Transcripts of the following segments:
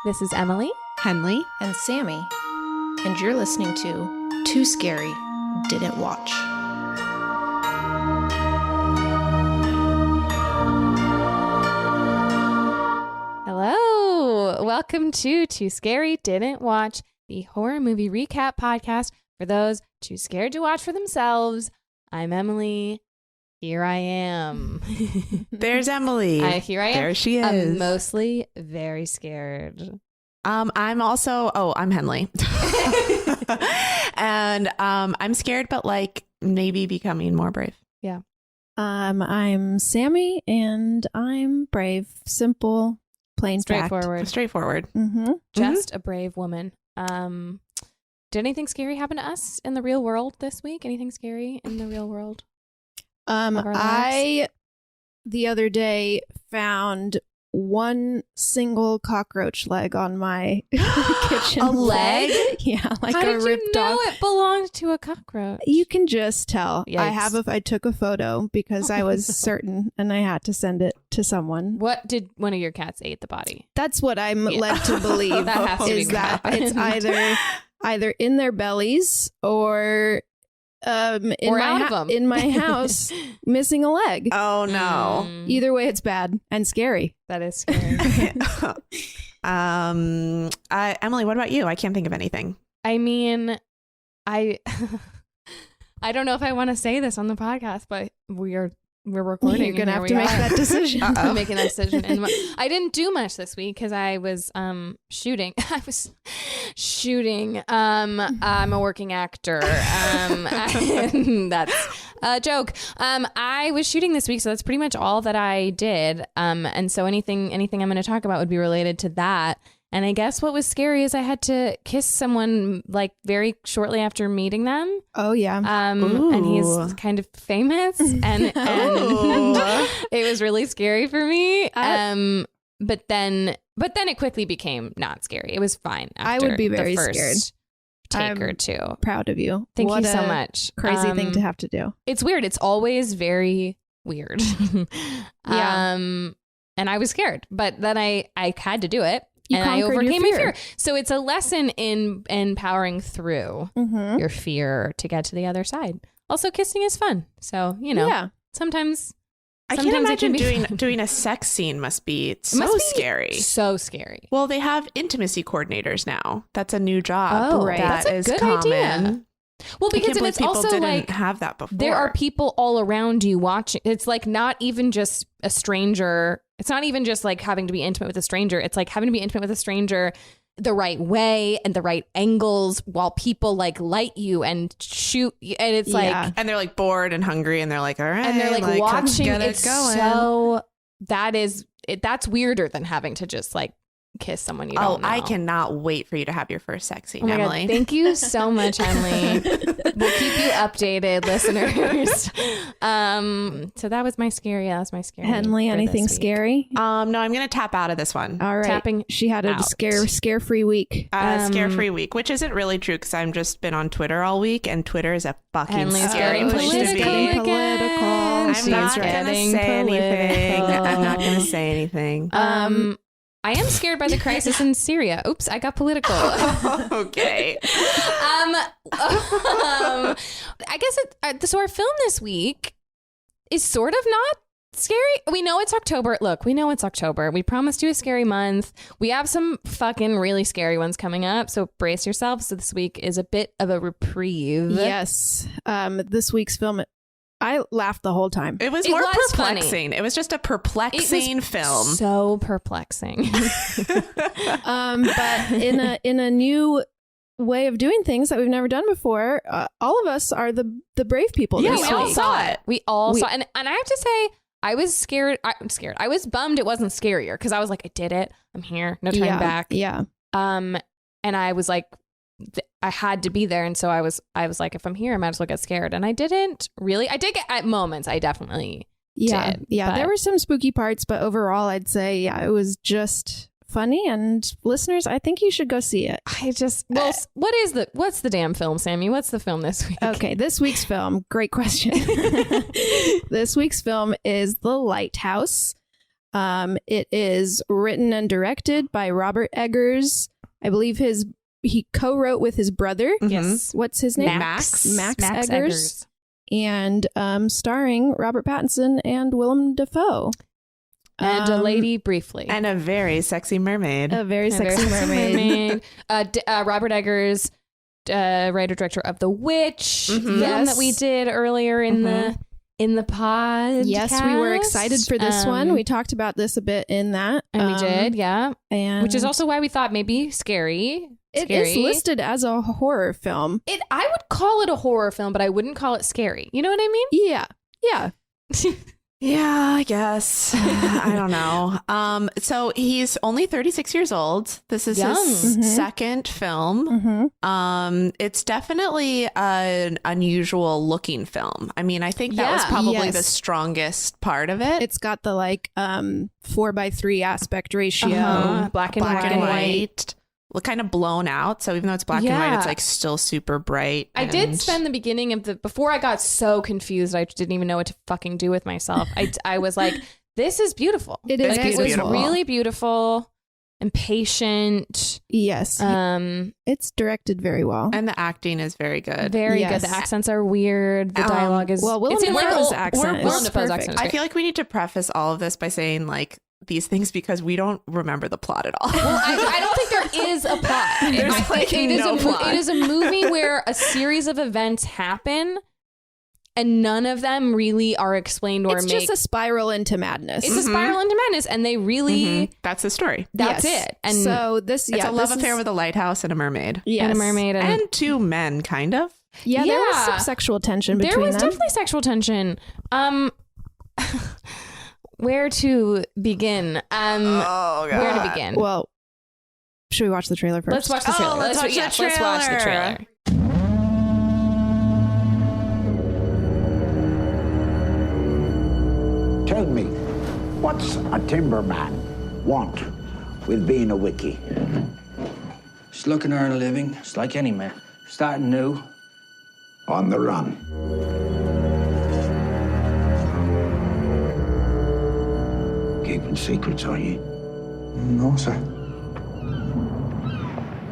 This is Emily, Henley, and Sammy, and you're listening to Too Scary Didn't Watch. Hello. Welcome to Too Scary Didn't Watch, the horror movie recap podcast for those too scared to watch for themselves. I'm Emily. Here I am. There's Emily. Here I am. There she is. I'm mostly very scared. I'm Henley. And I'm scared, but like maybe becoming more brave. Yeah. I'm Sammy, and I'm brave, simple, plain Straightforward. Straightforward. Mm-hmm. Just a brave woman. Did anything scary happen to us in the real world this week? Anything scary in the real world? I the other day found one single cockroach leg on my kitchen. A leg? Yeah, like How a did ripped you know off. it belonged to a cockroach? You can just tell. Yikes. I took a photo because I was certain, and I had to send it to someone. What did one of your cats ate the body? That's what I'm led to believe. That has to be is that what it's either in their bellies or in my house missing a leg. Oh no. Either way, it's bad and scary. That is scary. Emily, what about you? I can't think of anything. I mean, I don't know if I want to say this on the podcast, but we're recording. You're gonna and have here to make we are. that decision. I'm making that decision. And I didn't do much this week because I was shooting. I was shooting. I'm a working actor. That's a joke. I was shooting this week, so that's pretty much all that I did. And so anything I'm going to talk about would be related to that. And I guess what was scary is I had to kiss someone like very shortly after meeting them. Oh yeah. And he's kind of famous, and it was really scary for me. But then it quickly became not scary. It was fine. I After would be very the first scared. Take or two. Proud of you. Thank What you so a much. Crazy thing to have to do. It's weird. It's always very weird. Yeah. And I was scared, but then I had to do it. You and I conquered your overcame my fear. fear. So it's a lesson in powering through your fear to get to the other side. Also, kissing is fun. So, sometimes I can't it imagine can be doing a sex scene must be scary. So scary. Well, they have intimacy coordinators now. That's a new job. Oh, right. That's That a is good common. idea. Well, because I can't it's believe also people didn't like have that before. there are people all around you watching. It's like not even just a stranger. It's not even just like having to be intimate with a stranger. It's like having to be intimate with a stranger the right way and the right angles while people like light you and shoot you. And it's like, and they're like bored and hungry and they're like, all right. and they're like watching. It's going. So that's weirder than having to just like kiss someone you don't know. I cannot wait for you to have your first sex scene, Oh my Emily. God, thank you so much, Emily. We'll keep you updated, listeners. So that was my scary. Henley, for anything this week. scary? No, I'm going to tap out of this one. All right. Tapping She had a out. scare-free week. Scare-free week, which isn't really true because I've just been on Twitter all week, and Twitter is a fucking Henley's scary getting place to she's be. getting again. political. I'm She's not going to getting say anything. political. I'm not going to say anything. I am scared by the crisis in Syria. Oops, I got political. Okay. I guess so our film this week is sort of not scary. We know it's October. Look, we know it's October. We promised you a scary month. We have some fucking really scary ones coming up, so brace yourselves. So this week is a bit of a reprieve. Yes. This week's film, I laughed the whole time. It was more perplexing. It was just a perplexing film. So perplexing. But in a new way of doing things that we've never done before, all of us are the brave people. Yeah, this we week. all saw it. We all saw it. And I have to say, I was scared. I was bummed it wasn't scarier because I was like, I did it. I'm here. No turning back. Yeah. And I was like, I had to be there. And so I was like, if I'm here, I might as well get scared. And I didn't really. I did get at moments. I definitely did. Yeah. But There were some spooky parts, but overall, I'd say, it was just funny. And listeners, I think you should go see it. What's the damn film, Sammy? What's the film this week? Okay, this week's film, great question. This week's film is The Lighthouse. It is written and directed by Robert Eggers. I believe he co-wrote with his brother. Yes. What's his name? Max Eggers. And starring Robert Pattinson and Willem Dafoe. And a lady briefly. And a very sexy mermaid. A very sexy mermaid. Robert Eggers, writer-director of The Witch, film that we did earlier in the pod. Yes, we were excited for this one. We talked about this a bit in that. And we did, yeah. And which is also why we thought maybe scary. It is listed as a horror film. I would call it a horror film, but I wouldn't call it scary. You know what I mean? Yeah. Yeah. Yeah, I guess. I don't know. So he's only 36 years old. This is his second film. It's definitely an unusual looking film. I mean, I think that was probably the strongest part of it. It's got the 4:3 aspect ratio. Black and white. Kind of blown out. So even though it's black and white, it's like still super bright. I did spend the beginning of before I got so confused, I didn't even know what to fucking do with myself. I was like, this is beautiful. It is beautiful. It was really beautiful and patient. Yes. It's directed very well. And the acting is very good. Very good. The accents are weird. The dialogue is... Willem Dafoe's accent is perfect. I feel like we need to preface all of this by saying these things because we don't remember the plot at all. Well, I don't think there is a plot. It is a movie where a series of events happen and none of them really are explained or it's just a spiral into madness. It's a spiral into madness and they really... That's the story. That's it. And so it's a love affair with a lighthouse and a mermaid. Yes. And a mermaid. And two men, kind of. Yeah, there was some sexual tension between them. There was definitely sexual tension. Where to begin? Where to begin? Well, should we watch the trailer first? Let's watch the trailer. Let's watch the trailer. Tell me, what's a timberman want with being a wickie? Just looking to earn a living, just like any man. Starting new. On the run. Keeping secrets, are you? No, sir.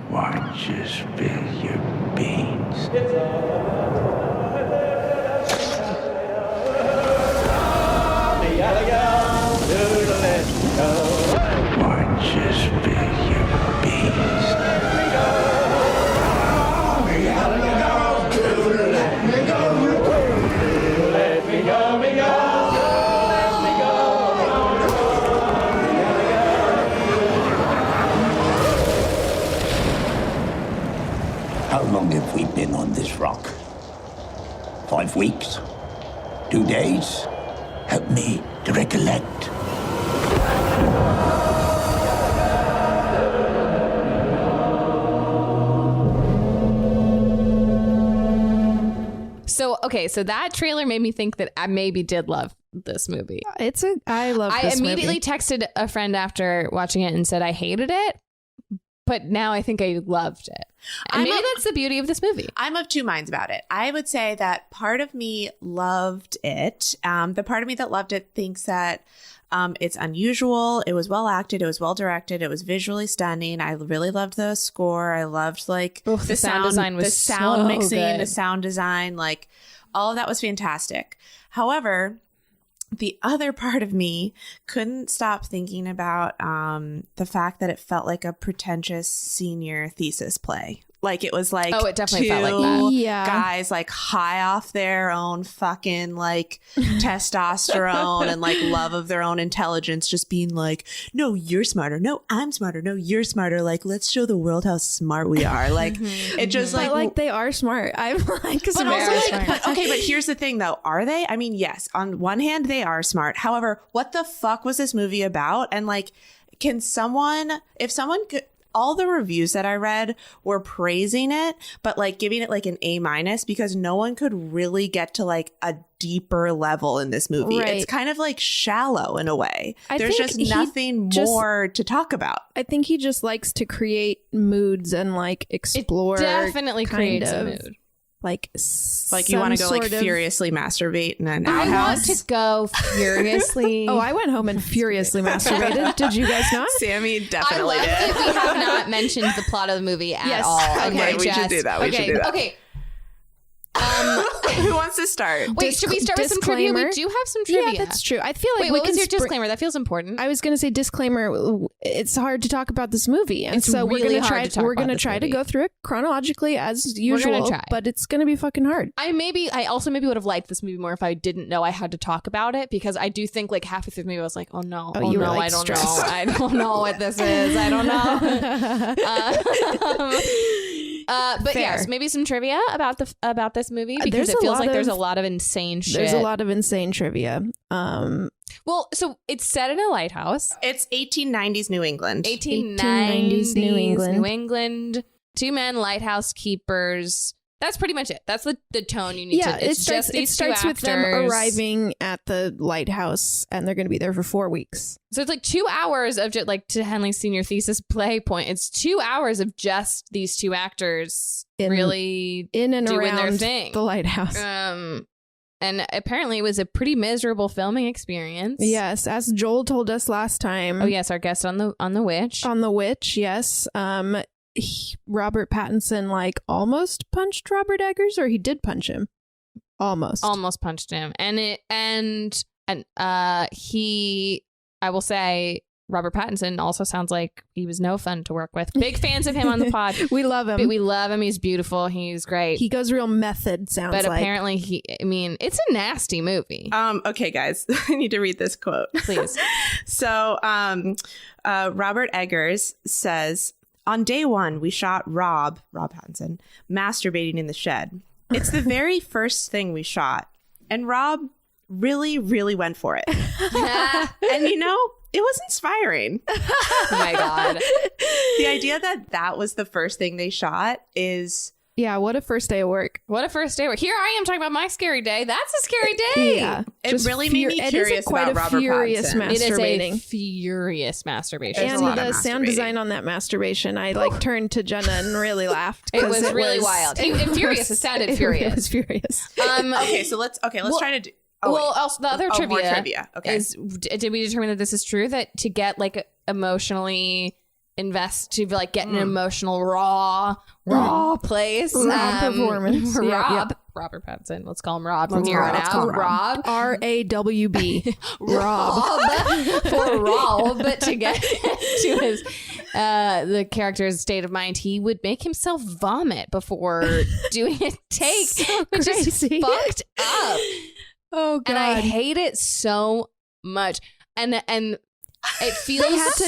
Why don't you spill your beans? Why don't you spill your beans? How long have we been on this rock? 5 weeks? 2 days? Help me to recollect. So that trailer made me think that I maybe did love this movie. I love this movie. I immediately texted a friend after watching it and said I hated it, but now I think I loved it. And maybe that's the beauty of this movie. I'm of two minds about it. I would say that part of me loved it. The part of me that loved it thinks that it's unusual. It was well acted. It was well directed. It was visually stunning. I really loved the score. I loved the sound design was the sound so mixing, good. the sound design, all of that was fantastic. However, the other part of me couldn't stop thinking about the fact that it felt like a pretentious senior thesis play. It was it definitely felt like that. Yeah. Guys high off their own fucking testosterone and love of their own intelligence, just being no, you're smarter. No, I'm smarter. No, you're smarter. Let's show the world how smart we are. It just but they are smart. I'm but here's the thing though. Are they? I mean, yes, on one hand, they are smart. However, what the fuck was this movie about? And if someone could, all the reviews that I read were praising it, but giving it an A- because no one could really get to a deeper level in this movie. Right. It's kind of shallow in a way. There's just nothing more to talk about. I think he just likes to create moods and explore. It definitely creates a mood. like you want to go like furiously masturbate in an outhouse? I want to go furiously. I went home and furiously masturbated. Did you guys not? Sammy definitely did. That we have not mentioned the plot of the movie at all. Okay, we should do that. Okay. Who wants to start? Wait, should we start with some trivia? We do have some trivia. Yeah, that's true. I feel like what was your disclaimer? That feels important. I was going to say disclaimer. It's hard to talk about this movie, and it's so really we're going to try. We're going to try to go through it chronologically as usual. But it's going to be fucking hard. I also maybe would have liked this movie more if I didn't know I had to talk about it, because I do think like halfway through the movie I was like, I don't know, I don't know what this is. I don't know. But Fair. yes, maybe some trivia about this movie, because it feels like there's a lot of insane shit. There's a lot of insane trivia. Well, so it's set in a lighthouse. It's 1890s New England. 1890s New England. Two men lighthouse keepers. That's pretty much it. That's the tone you need to. It starts with them arriving at the lighthouse, and they're going to be there for 4 weeks. So it's like 2 hours of just like, to Henley's senior thesis play point. It's 2 hours of just these two actors really in and doing around their thing. The lighthouse. And apparently it was a pretty miserable filming experience. Yes, as Joel told us last time. Oh yes, our guest on the Witch. On the Witch, yes. Robert Pattinson almost punched Robert Eggers, or he did punch him. Almost punched him, and he. I will say, Robert Pattinson also sounds like he was no fun to work with. Big fans of him on the pod. We love him. We love him. He's beautiful. He's great. He goes real method. But apparently it's a nasty movie. Okay, guys, I need to read this quote, please. So, Robert Eggers says, on day one, we shot Rob Pattinson, masturbating in the shed. It's the very first thing we shot. And Rob really, really went for it. And it was inspiring. Oh my God. The idea that was the first thing they shot is... Yeah, what a first day of work. What a first day of work. Here I am talking about my scary day. That's a scary day. Yeah. It really made me curious about Robert Pattinson. It is a furious masturbation. And the sound design on that masturbation, I turned to Jenna and really laughed. It was really wild. Furious. It sounded furious. It was furious. Okay, so let's try to do... Also the other trivia okay. is, did we determine that this is true? That to get emotionally... get an emotional raw place, performance. Robert Pattinson. Let's call him Rob from here on out. Rob RAWB. Rob for Rob, but to get to his the character's state of mind, he would make himself vomit before doing a take, which is fucked up. Oh God, and I hate it so much, and it feels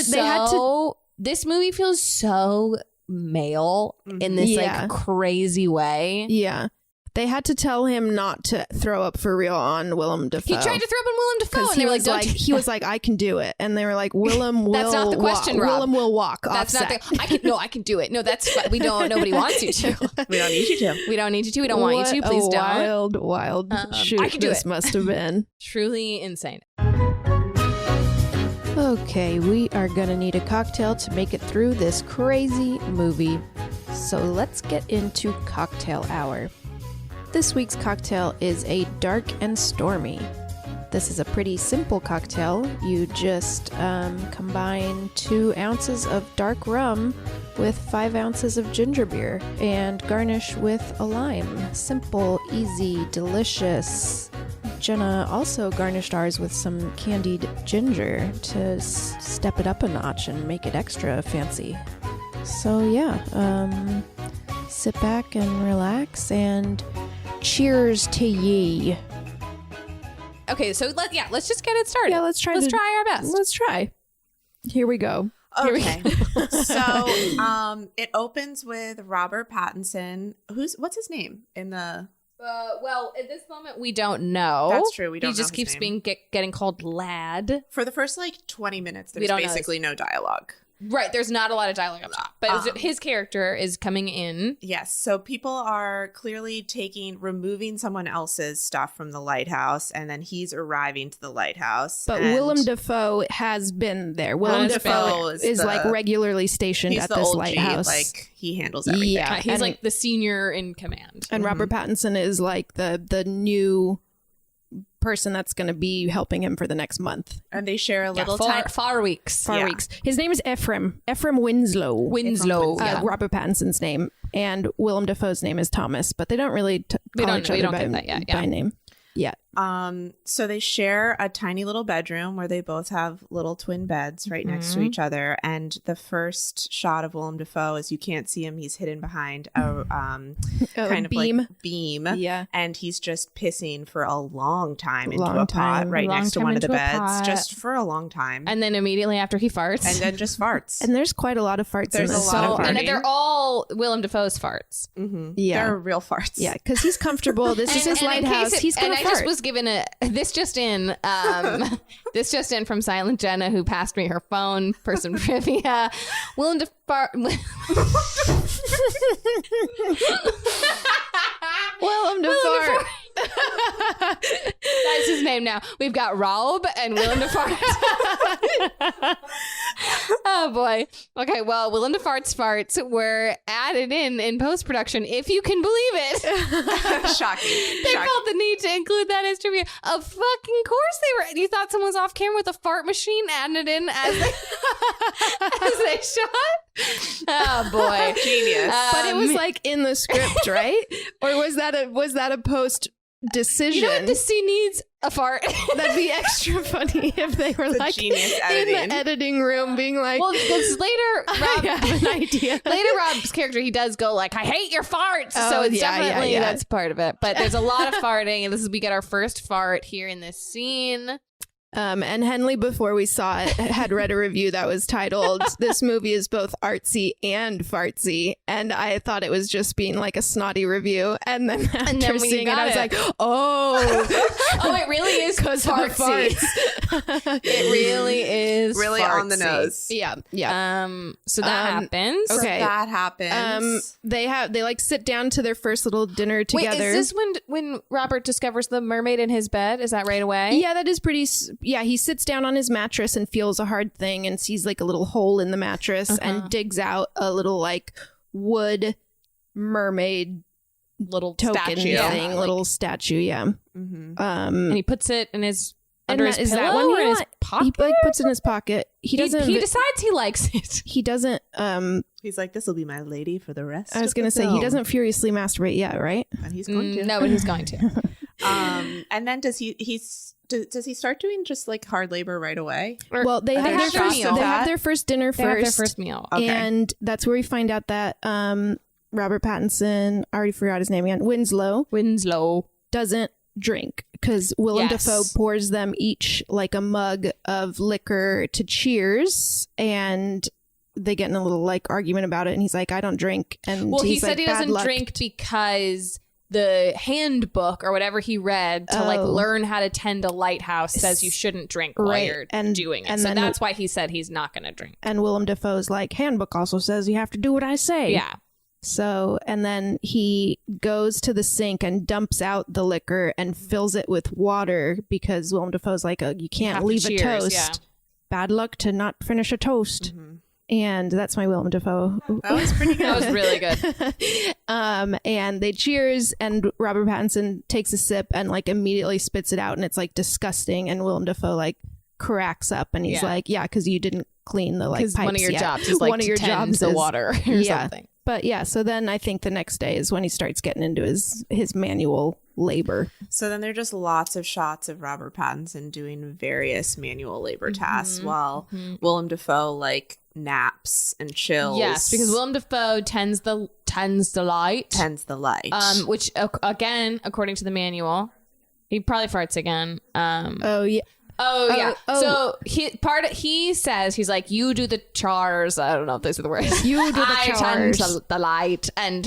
This movie feels so male in this crazy way. Yeah. They had to tell him not to throw up for real on Willem Dafoe. He tried to throw up on Willem Dafoe, and they were he was like, I can do it. And they were like, Willem will That's not the question, Rob. Willem will walk That's off not the... I can do it. No, that's fine. Nobody wants you to. We don't need you to. We don't need you to. We don't want you to. Please don't. Wild shoot I can do this it. Must have been. Truly insane. Okay, we are gonna need a cocktail to make it through this crazy movie. So let's get into cocktail hour. This week's cocktail is a dark and stormy. This is a pretty simple cocktail. You just combine 2 ounces of dark rum with 5 ounces of ginger beer and garnish with a lime. Simple, easy, delicious. Jenna also garnished ours with some candied ginger to step it up a notch and make it extra fancy. So yeah, sit back and relax and cheers to ye. Okay, so let's just get it started. Yeah, let's try our best. Let's try. Here we go. Okay. So it opens with Robert Pattinson. What's his name in the... Well, at this moment, we don't know. That's true. We don't know. He just keeps getting called Lad. For the first 20 minutes, there's basically no dialogue. Right. There's not a lot of dialogue up top, but his character is coming in. Yes. So people are clearly removing someone else's stuff from the lighthouse, and then he's arriving to the lighthouse. But Willem Dafoe has been there. Willem Dafoe is like regularly stationed at this lighthouse. Like he handles everything. Yeah, he's like the senior in command. And Robert Pattinson is like the new person that's going to be helping him for the next month. And they share a little far weeks. His name is Ephraim Winslow. Robert Pattinson's name. And Willem Dafoe's name is Thomas, but they don't really call each other by name yet. So they share a tiny little bedroom where they both have little twin beds right next to each other. And the first shot of Willem Dafoe is you can't see him. He's hidden behind a kind of beam. like beam. Yeah. And he's just pissing for a long time into a pot right next to one of the beds, just for a long time. And then immediately after he farts. And then just farts. And there's quite a lot of farts in this. And they're all Willem Dafoe's farts. Mm-hmm. Yeah. They're real farts. Yeah, because he's comfortable. This is his lighthouse. He's going to fart. I just was given this just in from Silent Jenna, who passed me her phone for some trivia. Willem Dafoe. Willem Dafoe. That's his name now. We've got Rob and Willem Dafoe. Oh boy. Okay, well, Willem Dafoe's farts were added in post-production, if you can believe it. Shocking. They felt the need to include that as trivia. Of fucking course they were. You thought someone was off camera with a fart machine adding it in as they shot? Oh boy. Genius. But it was like in the script, right? Or was that a post decision? You know what? This scene needs a fart. That'd be extra funny if they were like in the editing room being like, well, because later Rob, I have an idea. Later Rob's character, he does go like, I hate your farts. So it's definitely that's part of it. But there's a lot of farting, and we get our first fart here in this scene. And Henley, before we saw it, had read a review that was titled, "This movie is both artsy and fartsy," and I thought it was just being like a snotty review. And then after seeing it, I was like, "Oh, it really is fartsy. It really is really fartsy. On the nose." Yeah. So that happens. Okay, so that happens. They like sit down to their first little dinner together. Wait, is this when Robert discovers the mermaid in his bed? Is that right away? Yeah, that is pretty. Yeah, he sits down on his mattress and feels a hard thing and sees like a little hole in the mattress and digs out a little like wood mermaid little token statue thing, little statue. Yeah. Mm-hmm. And he puts it in his under his is pillow that one or in his pocket. He like puts it in his pocket. He doesn't. He decides he likes it. He doesn't. He's like, this will be my lady for the rest. I was going to say he doesn't furiously masturbate yet, right? And he's going to. No, but he's going to. And then does he start doing just like hard labor right away? Well, they have their first dinner first. They have their first meal. Okay. And that's where we find out that Robert Pattinson, I already forgot his name again, Winslow doesn't drink because Willem Dafoe pours them each like a mug of liquor to cheers, and they get in a little like argument about it, and he's like, I don't drink. And he said he doesn't drink because the handbook or whatever he read to like learn how to tend a lighthouse says you shouldn't drink while you're doing it. And so that's why he said he's not going to drink. And Willem Dafoe's like, handbook also says you have to do what I say. Yeah. So, and then he goes to the sink and dumps out the liquor and fills it with water because Willem Dafoe's like, you can't leave a toast. Yeah. Bad luck to not finish a toast. Mm-hmm. And that's my Willem Dafoe. That was pretty good. That was really good. And they cheers, and Robert Pattinson takes a sip and like immediately spits it out, and it's like disgusting. And Willem Dafoe like cracks up, and he's like, "Yeah, because you didn't clean the like pipes. One of your yet. jobs is like one of your jobs the water or something." But yeah, so then I think the next day is when he starts getting into his manual labor. So then there are just lots of shots of Robert Pattinson doing various manual labor tasks while Willem Dafoe like naps and chills. Yes, because Willem Dafoe tends the light. Which again, according to the manual, he probably farts again. Oh yeah. So he says, he's like, you do the chores. I don't know if those are the words. You do the chores. Tend the light. And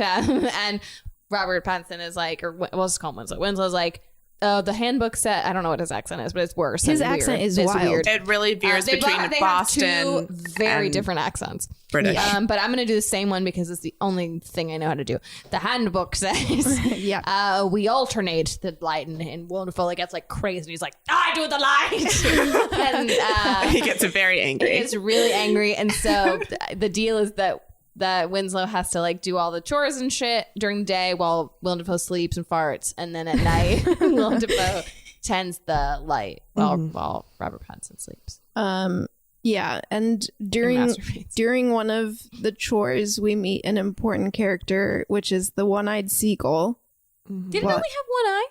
Robert Pattinson is like, or what's it called? Winslow's like, the handbook said, I don't know what his accent is, but it's worse. His accent is it's wild. Weird. It really veers between they Boston have two very and different accents. British. But I'm going to do the same one because it's the only thing I know how to do. The handbook says, we alternate the light, and Willem Dafoe gets like crazy. And he's like, I do the light. And he gets very angry. He gets really angry. And so the deal is that Winslow has to like do all the chores and shit during the day while Willem Dafoe sleeps and farts, and then at night Willem Dafoe tends the light while Robert Pattinson sleeps. Yeah, and during one of the chores, we meet an important character, which is the one-eyed seagull. Did it only have one eye?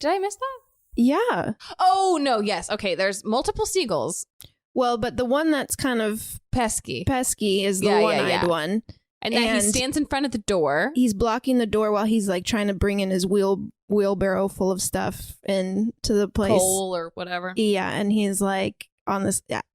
Did I miss that? Yeah. Oh no! Yes. Okay. There's multiple seagulls. Well, but the one that's kind of pesky is the one-eyed one. And then he stands in front of the door. He's blocking the door while he's like trying to bring in his wheelbarrow full of stuff into the place. Coal or whatever. Yeah, and he's like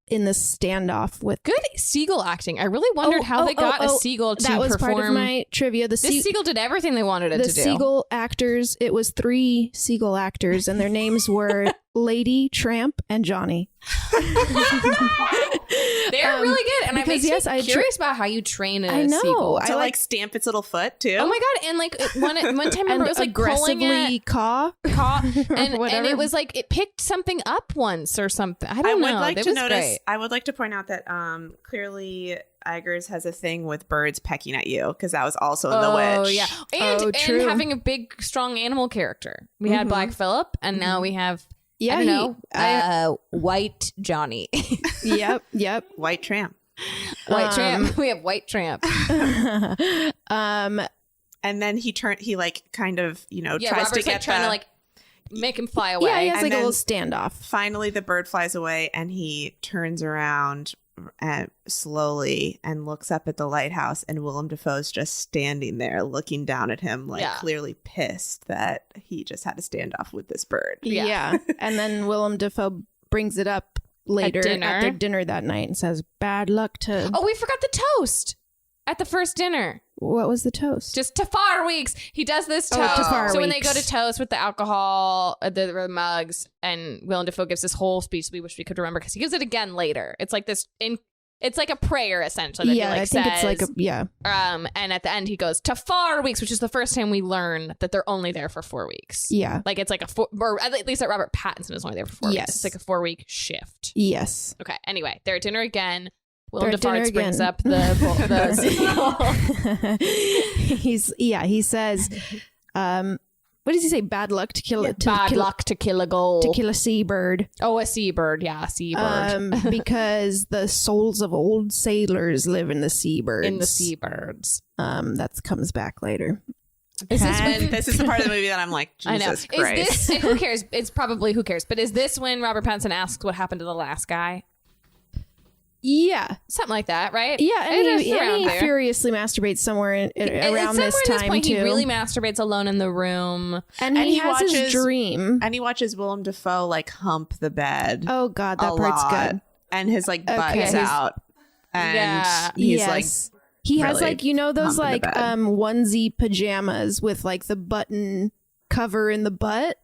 in this standoff with good seagull acting. I really wondered how they got a seagull to perform. That was part of my trivia. This seagull did everything they wanted it to do. The seagull actors, it was 3 seagull actors, and their names were Lady, Tramp, and Johnny. They're really good, and I'm curious about how you train a seagull to like stamp its little foot too. Oh my god! And like one time, remember it was like aggressively caw, and it was like it picked something up once or something. I don't know. I would like to point out that clearly Eggers has a thing with birds pecking at you because that was also in The Witch. Oh yeah, and having a big, strong animal character. We had Black Phillip, and now we have. White Johnny. Yep. White Tramp. Tramp. We have White Tramp. And then he like kind of, tries Robert's to get trying to like make him fly away. Yeah, he has like a little standoff. Finally, the bird flies away, and he turns around slowly and looks up at the lighthouse, and Willem Dafoe's just standing there looking down at him clearly pissed that he just had to stand off with this bird. Yeah. And then Willem Dafoe brings it up later at their dinner that night and says, bad luck to... Oh, we forgot the toast at the first dinner. What was the toast? Just Tafar Weeks. He does this toast. So when they go to toast with the alcohol, the mugs, and Willem Dafoe gives this whole speech we wish we could remember because he gives it again later. It's like this... It's like a prayer, essentially. That he, like, I think says. It's like and at the end he goes, Tafar Weeks, which is the first time we learn that they're only there for 4 weeks. Yeah. Like it's like or at least that Robert Pattinson is only there for 4 weeks. It's like a 4-week shift. Yes. Okay. Anyway, they're at dinner again. Willem Dafoe brings up the he says, what does he say? Bad luck to kill it. Bad luck to kill a gull. To kill a seabird. Oh, a seabird. Yeah, a seabird. Because the souls of old sailors live in the seabirds. In the seabirds. That comes back later. This is the part of the movie that I'm like, Jesus Christ. Is this, who cares? It's probably who cares. But is this when Robert Pattinson asks what happened to the last guy? Yeah. Something like that, right? Yeah, and he furiously masturbates somewhere around this time, point, too. He really masturbates alone in the room. And he has his dream. And he watches Willem Dafoe, like, hump the bed. Oh, God, that part's good. And his, like, butt's out. And he's, like... He has, like, those, like, onesie pajamas with, like, the button cover in the butt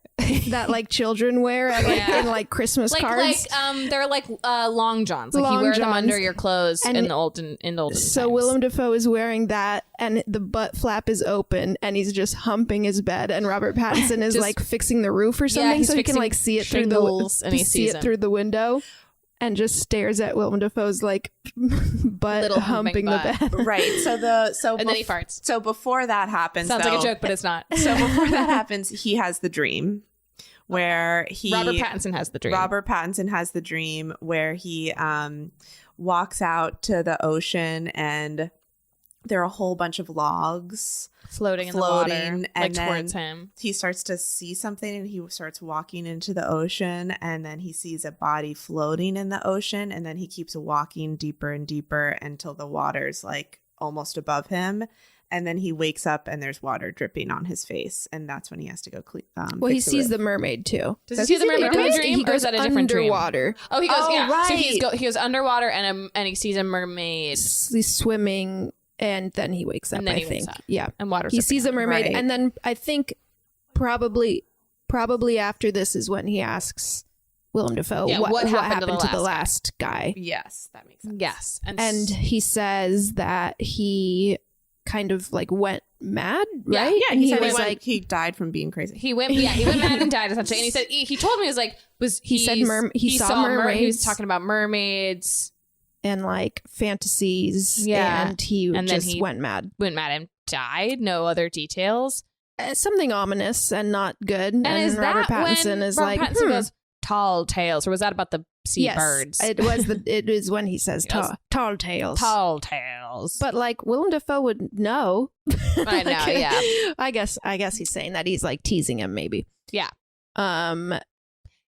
that, like, children wear in, like, Christmas cards. They're, like, long johns. Like, you wear them under your clothes in the olden times. So Willem Dafoe is wearing that, and the butt flap is open, and he's just humping his bed, and Robert Pattinson is, like, fixing the roof or something so he can, like, see it through the window. And just stares at Willem Dafoe's like butt little humping the bed. Right. And then he farts. So before that happens, sounds like a joke, but it's not. So before that happens, he has the dream where Robert Pattinson has the dream. Robert Pattinson has the dream where he walks out to the ocean, and there are a whole bunch of logs floating in the water, and like then towards him. He starts to see something, and he starts walking into the ocean, and then he sees a body floating in the ocean, and then he keeps walking deeper and deeper until the water's like almost above him, and then he wakes up and there's water dripping on his face, and that's when he has to go clean. Well, he sees the mermaid too. Does he see the mermaid in the dream? He goes underwater. Oh, he goes right. So he goes underwater and he sees a mermaid. He's swimming. And then he wakes up, I think. Yeah. And he sees a mermaid. Right. And then I think probably probably after this is when he asks Willem Dafoe what happened to the last guy. Yes, that makes sense. Yes. And he says that he kind of like went mad, right? Yeah, he said he died from being crazy. He went mad and died essentially. And he said he told me he saw mermaids. He was talking about mermaids and like fantasies. Yeah, and he went mad. Went mad and died. No other details. Something ominous and not good. And is Robert Pattinson is like, goes, tall tales, or was that about the seabirds? Yes, it is when he says tall tales. Tall tales. But like Willem Dafoe would know. I know, yeah. I guess he's saying that he's like teasing him, maybe. Yeah. They're not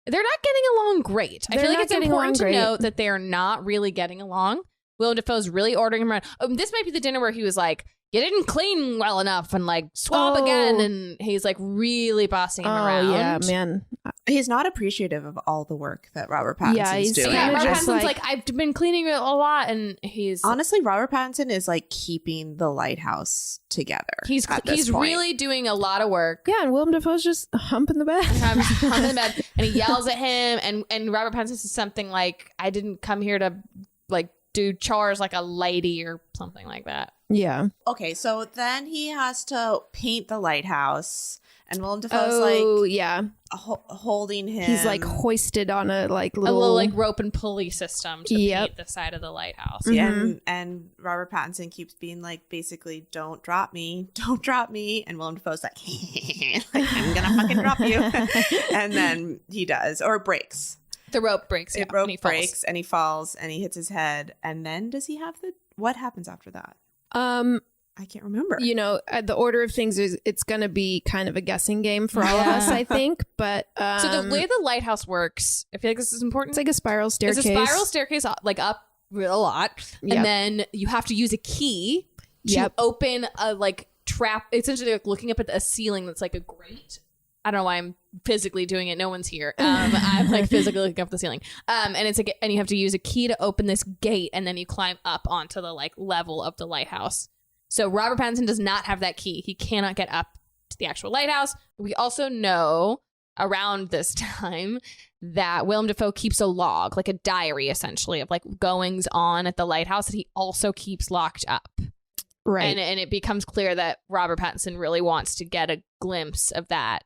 getting along great. I feel like it's important to note that they're not really getting along. Willem Dafoe's really ordering him around. This might be the dinner where he was like, you didn't clean well enough, and like swab again, and he's like really bossing him around. Oh yeah, man. He's not appreciative of all the work that Robert Pattinson's doing. Yeah, Robert Pattinson's like, I've been cleaning it a lot, and he's honestly, Robert Pattinson is like keeping the lighthouse together. He's really doing a lot of work. Yeah, and Willem Dafoe's just humping the bed. Humping the bed, and he yells at him, and Robert Pattinson says something like, "I didn't come here to like do chores like a lady," or something like that. Yeah. Okay, so then he has to paint the lighthouse, and Willem Dafoe's holding him. He's like hoisted on a little like rope and pulley system to paint the side of the lighthouse. Yeah, and Robert Pattinson keeps being like, basically, don't drop me, and Willem Dafoe's like, I'm gonna fucking drop you, and then he does, or breaks. The rope breaks. The rope breaks, and he falls, and he hits his head, and then does he have what happens after that? I can't remember. You know, the order of things is it's going to be kind of a guessing game for all of us, I think. But so the way the lighthouse works, I feel like this is important. It's like a spiral staircase. It's a spiral staircase, like up a lot, and then you have to use a key to open a like trap. Essentially, like looking up at a ceiling that's like a grate. I don't know why I'm physically doing it. No one's here. I'm like physically looking up the ceiling. And it's like, and you have to use a key to open this gate, and then you climb up onto the like level of the lighthouse. So Robert Pattinson does not have that key. He cannot get up to the actual lighthouse. We also know around this time that Willem Dafoe keeps a log, like a diary essentially, of like goings on at the lighthouse that he also keeps locked up. Right. And it becomes clear that Robert Pattinson really wants to get a glimpse of that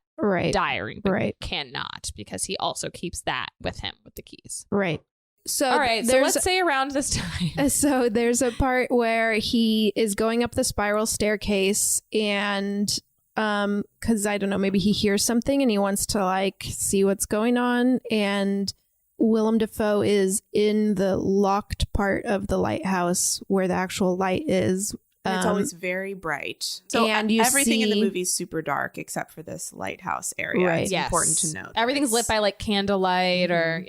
diary, but cannot, because he also keeps that with him with the keys. Right. So all right, so let's say around this time. So there's a part where he is going up the spiral staircase, and because I don't know, maybe he hears something and he wants to like see what's going on, and Willem Dafoe is in the locked part of the lighthouse where the actual light is. And it's always very bright. So and everything in the movie is super dark except for this lighthouse area. Right. It's important to note. Everything's lit by like candlelight or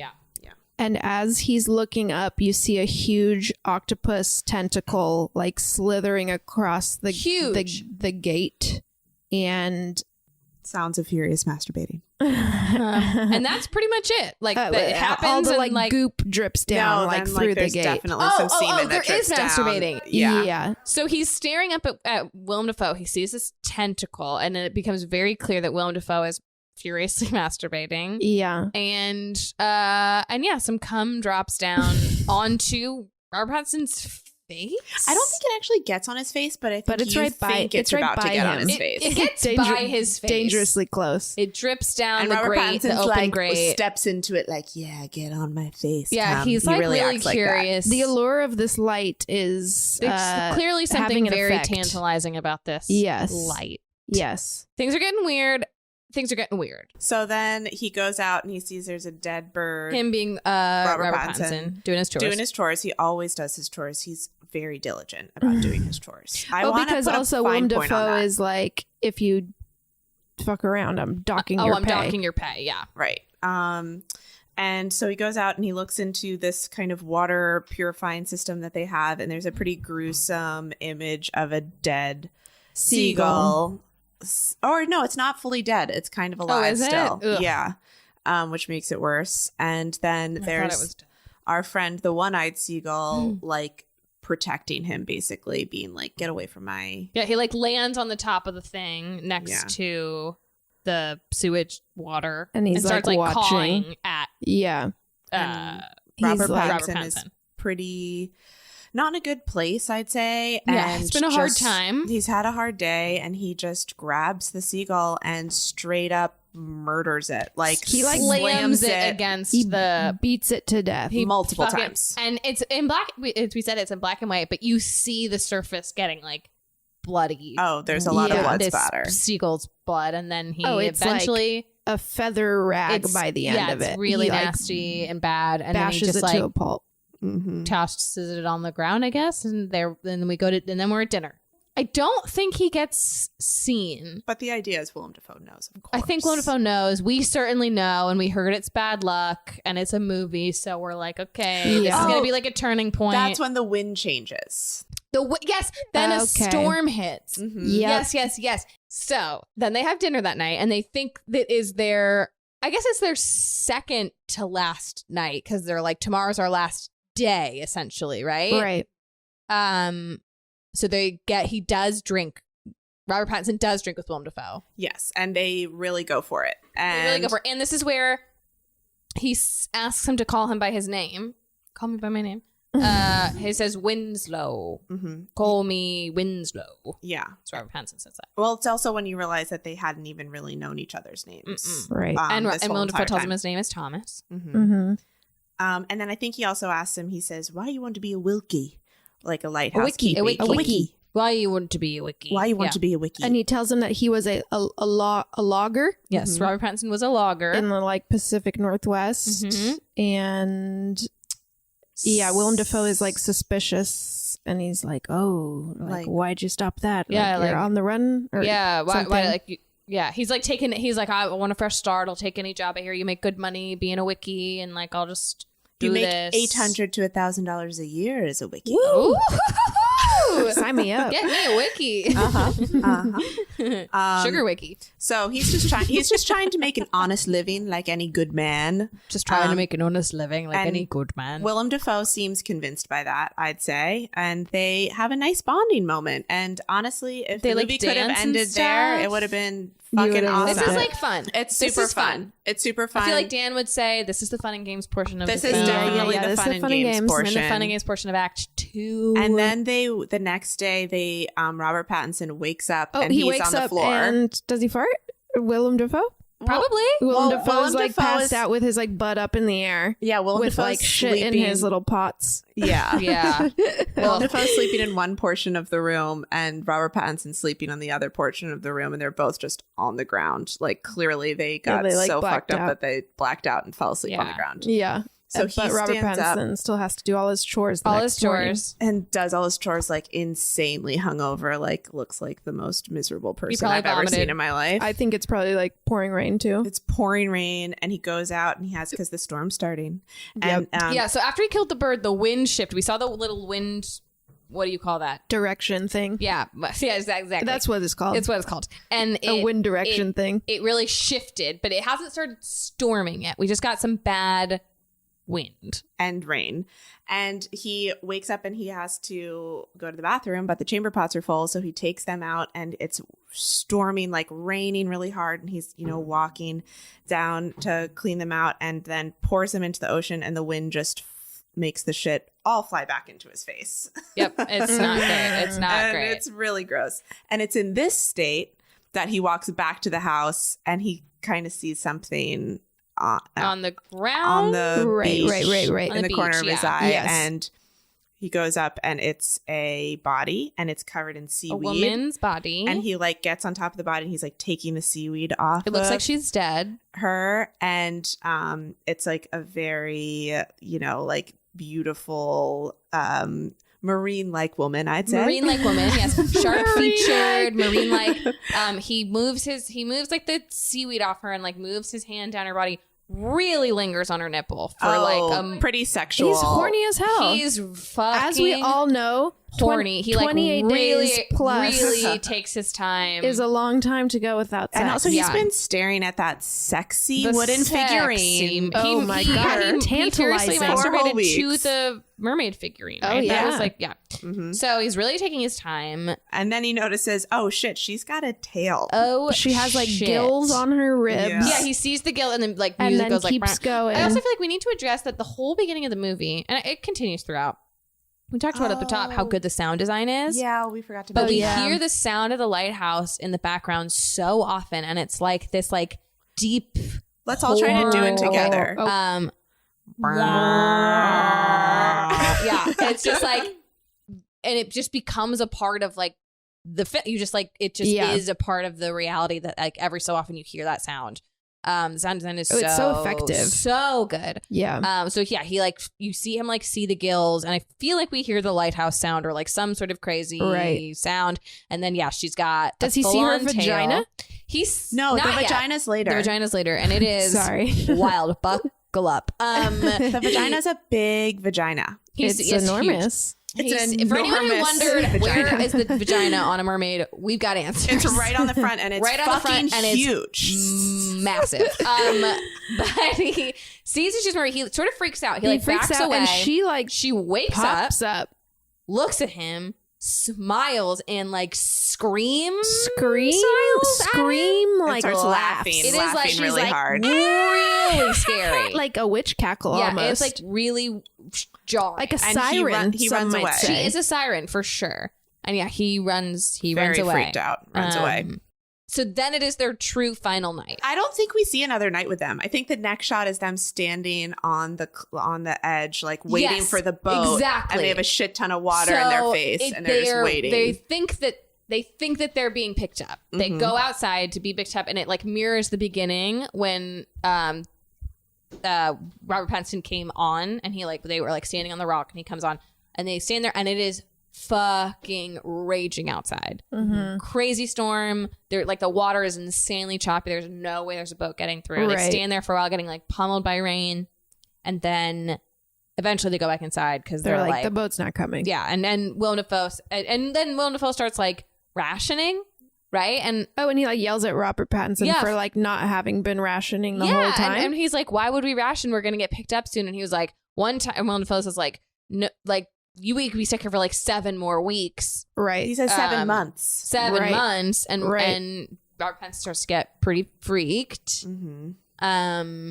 And as he's looking up, you see a huge octopus tentacle like slithering across the gate, and sounds of furious masturbating. And that's pretty much it. Like it happens, all the and like goop drips down through the gate. Definitely some semen that drips down. Masturbating. Yeah. So he's staring up at Willem Dafoe. He sees this tentacle, and then it becomes very clear that Willem Dafoe is furiously masturbating. Yeah. And some cum drops down onto Robert Pattinson's face. I don't think it actually gets on his face, but I think it's right by him. On his face. It gets by his face. Dangerously close. It drips down and the Robert grate, the Pattinson's open grate. Steps into it like, yeah, get on my face. Yeah, he's like really curious. The allure of this light is clearly something very tantalizing about this light. Yes. Things are getting weird. So then he goes out and he sees there's a dead bird. Him being Robert Pattinson doing his chores. He always does his chores. He's very diligent about doing his chores. Because also Willem Dafoe is like, if you fuck around, I'm docking your pay. I'm docking your pay, yeah. Right. And so he goes out and he looks into this kind of water purifying system that they have, and there's a pretty gruesome image of a dead seagull. Or no, it's not fully dead. It's kind of alive still. Yeah. Which makes it worse. And then there's our friend, the one-eyed seagull, like protecting him, basically being like, get away from my... Yeah, he like lands on the top of the thing next to the sewage water And he's, starts like, like watching. cawing at Yeah. Robert Robert Pattinson is Pattinson. pretty not in a good place, I'd say. Yeah, And it's been a hard just- time. He's had a hard day, and he just grabs the seagull and straight up murders it. Like He, like, slams it against He the beats it to death. multiple fucking- times. and it's in black. We said it's in black and white, but you see the surface getting like bloody. Oh, there's a lot Yeah. of blood this spatter. seagull's blood, and then he It's eventually a feather rag it's- by the end of it. it's really He, like, nasty and bad, and then he bashes just it like to a pulp. Mm-hmm. tosses it on the ground, I guess, and then we go to, and then we're at dinner. I don't think he gets seen. But the idea is Willem Dafoe knows, of course. I think Willem Dafoe knows. We certainly know, and we heard it's bad luck, and it's a movie, so we're like, okay, this is Yeah. gonna be like a turning point. That's when the wind changes. Yes, then a Okay. storm hits. Mhm. Yep. Yes. So then they have dinner that night, and they think that is their, I guess it's their second to last night, because they're like, tomorrow's our last day, essentially, right? Right. So he does drink. Robert Pattinson does drink with Willem Dafoe. Yes, and they really go for it. And They really go for it. And this is where he asks him to call him by his name. Call me by my name. He says Winslow. Mhm. Call me Winslow. Yeah. So Robert Pattinson says that. Well, it's also when you realize that they hadn't even really known each other's names. Right. And this whole Willem Dafoe entire tells time. him his name is Thomas. Mhm. Mm-hmm. And then I think he also asks him, he says, why you want to be a wilkie? Like a lighthouse wiki, a keepy. wiki. Why you want to be a wiki? Why you want Yeah. to be a wiki? And he tells him that he was a logger Yes, Robert Pattinson was a logger. in the like Pacific Northwest, Mhm. and yeah, Willem Dafoe is like suspicious, and he's like, "Oh, like why'd you stop that? Yeah, like, you're like- on the run." Or yeah, why something. like yeah, he's like he's like, I want a fresh start. I'll take any job I hear you make good money being a wiki, and like I'll just do you make this. $800 to $1,000 a year as a wiki. Ooh. Sign me up. Get me a wiki. Sugar wiki. So he's just trying to make an honest living like any good man. Just trying to make an honest living like and any good man. Willem Dafoe seems convinced by that, I'd say, and they have a nice bonding moment. And honestly, if They, the like, movie could have dance and ended there, stuff. it would have been You fucking would've awesome. This is it. like fun. It's This super is fun. It's super fun. I feel like Dan would say this is the fun and games portion of This the is film. definitely the this is fun the and fun and games games. portion. And the fun and games portion of Act 2. And then the next day, Robert Pattinson wakes up Oh, and he he's wakes on the up floor. and does he fart? Willem Dafoe? Probably. Willem Well, Dafoe's Willem like Dafoe passed is- out with his like butt up in the air. Yeah, Willem with Dafoe's like shit in sleeping. his little pots. Yeah. Yeah. Willem Dafoe's sleeping in one portion of the room and Robert Pattinson sleeping on the other portion of the room, and they're both just on the ground. Like clearly they got they, like, so fucked blacked up out. that they blacked out and fell asleep on the Yeah. ground. Yeah. So he but Robert stands up Pattinson still has to do all his chores. The All next his morning. chores. and does all his chores like insanely hungover, like looks like the most miserable person probably I've ever vomited. seen in my life. I think it's probably like pouring rain too. It's pouring rain, and he goes out and he has because the storm's starting. And Yeah, so after he killed the bird, the wind shifted. We saw the little wind. What do you call that? Direction thing. Yeah, exactly. That's what it's called. It's what it's called. And a wind direction thing. It really shifted, but it hasn't started storming yet. We just got some bad wind. and rain. And he wakes up and he has to go to the bathroom, but the chamber pots are full. So he takes them out and it's storming, like raining really hard. And he's, walking down to clean them out and then pours them into the ocean. And the wind just makes the shit all fly back into his face. Yep, it's not great. It's not And great. It's really gross. And it's in this state that he walks back to the house and he kind of sees something on the on ground. the Right, beach, right. On in the the corner beach, of his yeah. eye, Yes. and he goes up, and it's a body, and it's covered in A seaweed. woman's body. And he like gets on top of the body, and he's like taking the seaweed off. It looks of like she's dead. her, and it's like a very like beautiful marine-like woman, I'd say. Marine-like woman, yes, sharp-featured, marine-like. He moves like the seaweed off her and like moves his hand down her body. Really lingers on her nipple for like pretty sexual. He's horny as hell. He's fucking. As we all know, horny. He like 28 really, days plus really takes his time. is a long time to go without sex. And also, he's Yeah. been staring at that sexy The wooden sexy- figurine. Oh my God, He tantalizing. fiercely 4 whole masturbated to weeks. the mermaid figurine. Oh, Right? yeah. That was like, yeah. So he's really taking his time. And then he notices, oh shit, she's got a tail. Oh, She has like shit. gills on her ribs. Yeah. Yeah, he sees the gill and then like And music then goes keeps like. going. I also feel like we need to address that the whole beginning of the movie, and it continues throughout. We talked about at the top how good the sound design is. Yeah, we forgot to But we mention that. hear the sound of the lighthouse in the background so often, and it's like this like deep. Let's all try to do it together. Oh. Yeah, it's just like, and it just becomes a part of like you just like it just Yeah. is a part of the reality that like every so often you hear that sound. The sound design is It's so effective. so good. Yeah. So yeah, he like you see him like see the gills, and I feel like we hear the lighthouse sound or like some sort of crazy Right. sound, and then yeah, she's got. Does a he see her full-on tail. vagina? He's No, the not yet. vagina's later. The vagina's later, and it is Sorry. wild. Buckle up. The vagina's a big vagina. It's enormous. It's an For anyone who enormous wondered where vagina. is the vagina on a mermaid, we've got answers. It's right on the front, and it's Right on the fucking front, and it's huge. massive. But he sees that she's married. He sort of freaks out. He like freaks backs out away. and she like she wakes pops up, up, looks at him, smiles, and like screams, scream, And like starts laughs. laughing. It is laughing like she's really like hard. really scary. like a witch cackle yeah, almost. it's like really jarring. like a And he siren. he some runs might away. She say. is a siren for sure. And yeah, he runs Very away. freaked out. Runs away. So then it is their true final night. I don't think we see another night with them. I think the next shot is them standing on the edge, like waiting Yes, for the boat. exactly. And they have a shit ton of water in their face, and they're just waiting. They think that they're being picked up. They Mm-hmm. go outside to be picked up, and it like mirrors the beginning when Robert Pattinson came on, and they were like standing on the rock, and he comes on, and they stand there, and it is fucking raging outside. Crazy storm. They're like the water is insanely choppy. There's no way there's a boat getting through. They Right. stand there for a while, getting like pummeled by rain, and then eventually they go back inside because They're they're like the boat's not coming. yeah, and then Willem Dafoe starts like rationing, right? And Oh, and he like yells at Robert Pattinson Yeah. for like not having been rationing the yeah, whole time. and he's like, "Why would we ration? We're gonna get picked up soon." And he was like, "One time, Willem Dafoe was like, no, like we could be stuck here for like 7 more weeks, right. He says 7 months. 7 Right. months," and Right. and Robert Pattinson starts to get pretty freaked. Mm-hmm.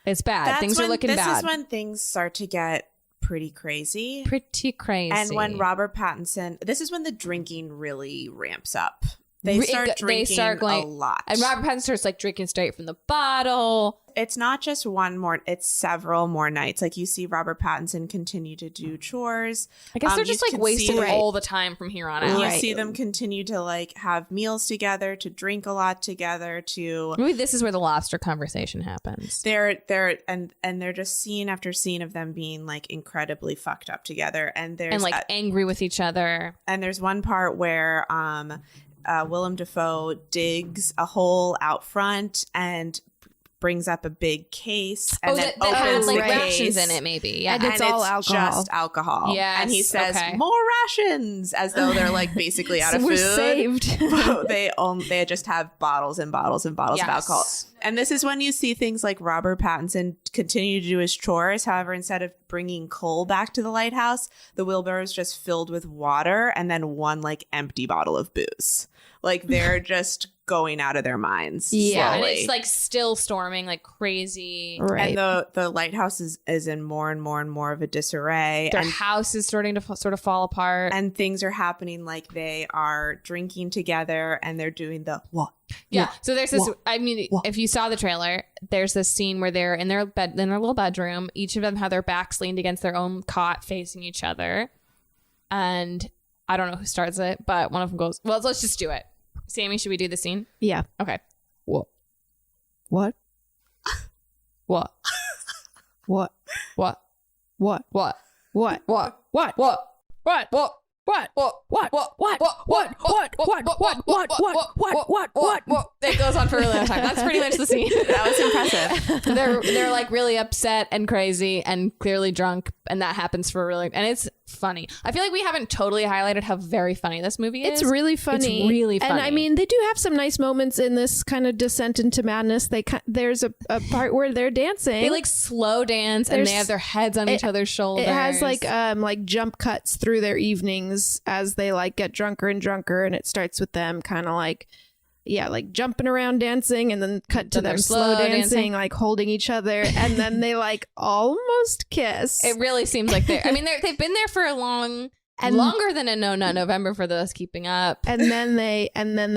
It's bad. Things are looking This bad. is when things start to get pretty crazy. Pretty crazy. And when Robert Pattinson, this is when the drinking really ramps up. They start drinking a lot. And Robert Pattinson starts like drinking straight from the bottle. It's not just one more, it's several more nights. Like you see Robert Pattinson continue to do chores. I guess they're just you like can wasting see- all the time from here on out. You Right. see them continue to like have meals together, to drink a lot together, to Maybe this is where the lobster conversation happens. they're just scene after scene of them being like incredibly fucked up together. And there's And like angry with each other. and there's one part where Willem Dafoe digs a hole out front and brings up a big case and then that had opens like the rations case. in it, maybe. Yeah. And it's all alcohol. just alcohol. Yes, and he says okay. more rations, as though they're like basically out of We're food. saved. They just have bottles and bottles and bottles of Yes. alcohol. And this is when you see things like Robert Pattinson continue to do his chores. However, instead of bringing coal back to the lighthouse, the wheelbarrow is just filled with water and then one like empty bottle of booze. Like they're just going out of their minds. Yeah, and slowly. it's like still storming like crazy. Right. And the lighthouse is in more and more and more of a disarray. Their and house is starting to sort of fall apart. and things are happening like they are drinking together and they're doing the what? Yeah. So there's this. What? I mean, What? if you saw the trailer, there's this scene where they're in their bed, in their little bedroom. Each of them have their backs leaned against their own cot, facing each other. And I don't know who starts it, but one of them goes, "Well, let's just do it." Sammy, should we do the scene? yeah. Okay. What? What? What? What? What? What? What? What? What? What? What? What? What? What? What? What? What? It goes on for a really long time. That's pretty much the scene. That was impressive. They're like really upset and crazy and clearly drunk, and that happens for a really, and it's funny. I feel like we haven't totally highlighted how very funny this movie is. It's really funny. It's really funny. And I mean, they do have some nice moments in this kind of descent into madness. There's a part where they're dancing. They like slow dance and they have their heads on each other's shoulders. It has like jump cuts through their evenings as they like get drunker and drunker, and it starts with them kind of like jumping around dancing, and then cut to them slow dancing, like holding each other, and then they like almost kiss. It really seems like they've been there for a longer than a No Nut November for those keeping up. And then they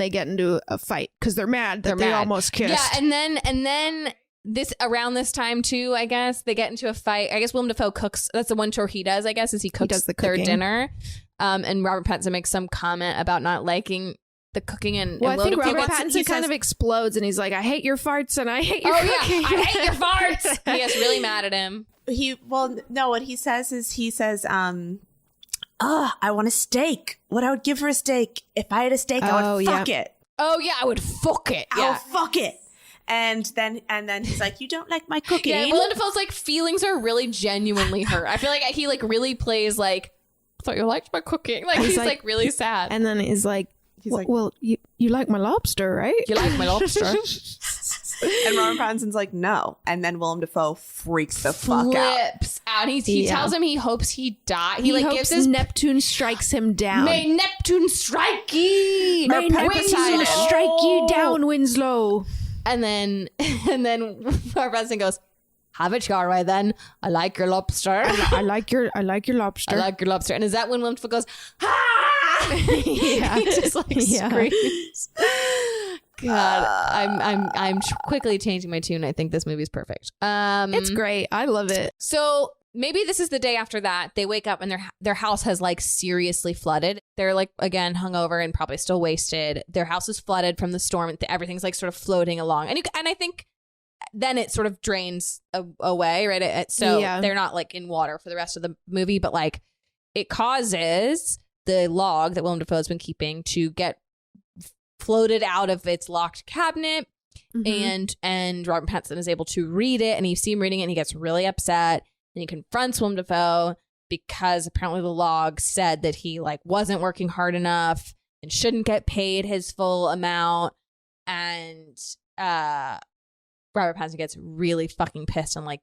get into a fight because they're mad that they almost kissed. Yeah, and then this around this time too, I guess they get into a fight. I guess Willem Dafoe cooks. That's the one chore he does. I guess is he cooks their dinner. And Robert Pattinson makes some comment about not liking the cooking and I think Robert Pattinson kind of explodes and he's like, I hate your farts and I hate your cooking. I hate your farts. He gets really mad at him. What he says is I want a steak. What I would give for a steak. If I had a steak, I would fuck it. Oh yeah, I would fuck it. I would fuck it. And then he's like, you don't like my cooking. Yeah, Willem Dafoe's like feelings are really genuinely hurt. I feel like he like really plays like, I thought you liked my cooking. Like he's like really sad. And then he's like, you like my lobster, right? You like my lobster. And Robert Pattinson's like, no. And then Willem Dafoe freaks the fuck Flips out. He tells him he hopes he dies. He like hopes gives his Neptune strikes him down. May Neptune strike ye. May Neptune strike ye down, Winslow. And then Robert Pattinson goes, have it your way then. I like your lobster. I like your lobster. I like your lobster. And is that when Willem Dafoe goes, ah! Yeah. He just like screams. God, I'm quickly changing my tune. I think this movie is perfect. It's great. I love it. So maybe this is the day after that. They wake up and their house has like seriously flooded. They're like, again, hungover and probably still wasted. Their house is flooded from the storm. Everything's like sort of floating along. And I think then it sort of drains away, right? So they're not like in water for the rest of the movie, but like it causes the log that Willem Dafoe has been keeping to get floated out of its locked cabinet. And Robert Pattinson is able to read it, and you see him reading it and he gets really upset and he confronts Willem Dafoe because apparently the log said that he like wasn't working hard enough and shouldn't get paid his full amount. And Robert Pattinson gets really fucking pissed and like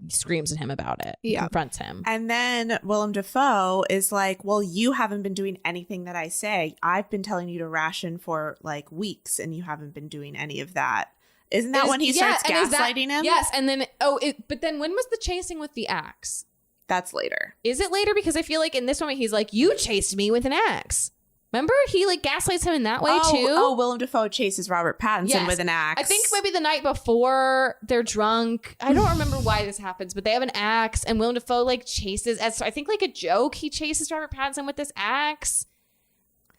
screams at him about it. Yeah. Confronts him. And then Willem Dafoe is like, well, you haven't been doing anything that I say. I've been telling you to ration for like weeks and you haven't been doing any of that. Isn't that when he starts gaslighting him? Yes. And then, but then when was the chasing with the axe? That's later. Is it later? Because I feel like in this moment, he's like, you chased me with an axe. Remember? He like gaslights him in that way too. Oh, Willem Dafoe chases Robert Pattinson with an axe. I think maybe the night before they're drunk. I don't remember why this happens, but they have an axe and Willem Dafoe like chases, as I think like a joke, he chases Robert Pattinson with this axe.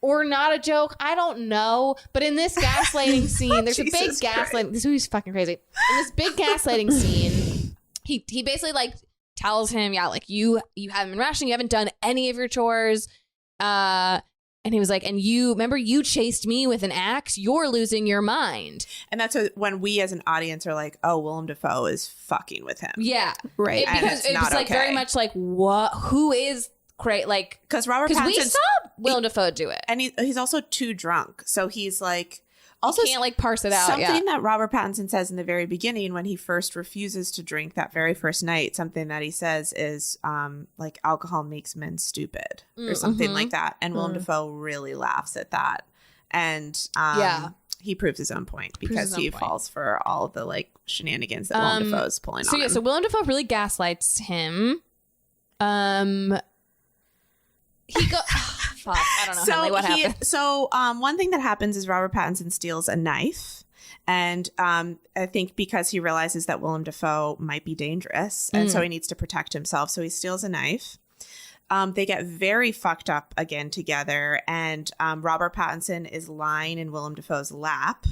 Or not a joke. I don't know. But in this gaslighting scene, there's a big gaslighting. This movie's fucking crazy. In this big gaslighting scene, he basically like tells him, yeah, like you haven't been rationing, you haven't done any of your chores. And he was like, and you chased me with an axe. You're losing your mind. And that's when we as an audience are like, oh, Willem Dafoe is fucking with him. Yeah. Right. Because it was like very much like, what? Who is great? Like, because we saw Willem Dafoe do it. And he's also too drunk. So he's like, also you can't like parse it out. Something that Robert Pattinson says in the very beginning when he first refuses to drink that very first night, something that he says is like alcohol makes men stupid or something like that. And Willem Dafoe really laughs at that. And he proves his own point because he falls for all the like shenanigans that Willem Dafoe is pulling on him. So Willem Dafoe really gaslights him. He go. Fuck, I don't know. Henley, what happened? So one thing that happens is Robert Pattinson steals a knife. And I think because he realizes that Willem Dafoe might be dangerous. And so he needs to protect himself. So he steals a knife. They get very fucked up again together. And Robert Pattinson is lying in Willem Dafoe's lap.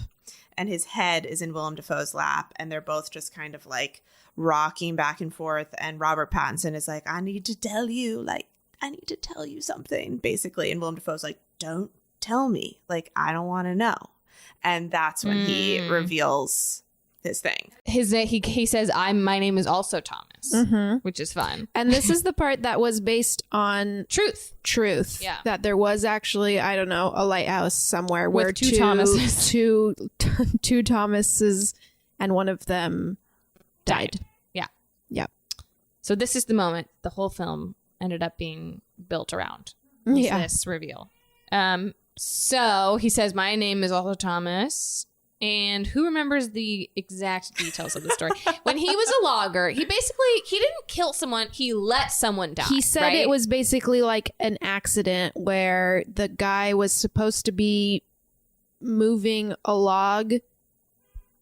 And his head is in Willem Dafoe's lap. And they're both just kind of like rocking back and forth. And Robert Pattinson is like, I need to tell you something, basically. And Willem Dafoe's like, don't tell me. Like, I don't want to know. And that's when he reveals his thing. He says, my name is also Thomas, which is fun. And this is the part that was based on truth. Yeah. That there was actually, I don't know, a lighthouse somewhere With where two Thomases. two Thomases and one of them died. Yeah. Yeah. So this is the moment the whole film ended up being built around. Yeah. This reveal. So he says, my name is also Thomas. And who remembers the exact details of the story? When he was a logger, he didn't kill someone. He let someone die. He said right? it was basically like an accident where the guy was supposed to be moving a log.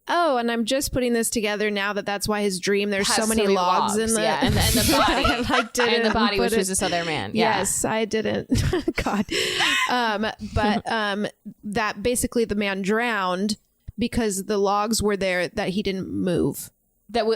Oh, and I'm just putting this together now that's why his dream, there's Has so many logs in the... Yeah, and the body. And the body, which was this other man. Yeah. Yes, I didn't. God. But that basically the man drowned because the logs were there that he didn't move. That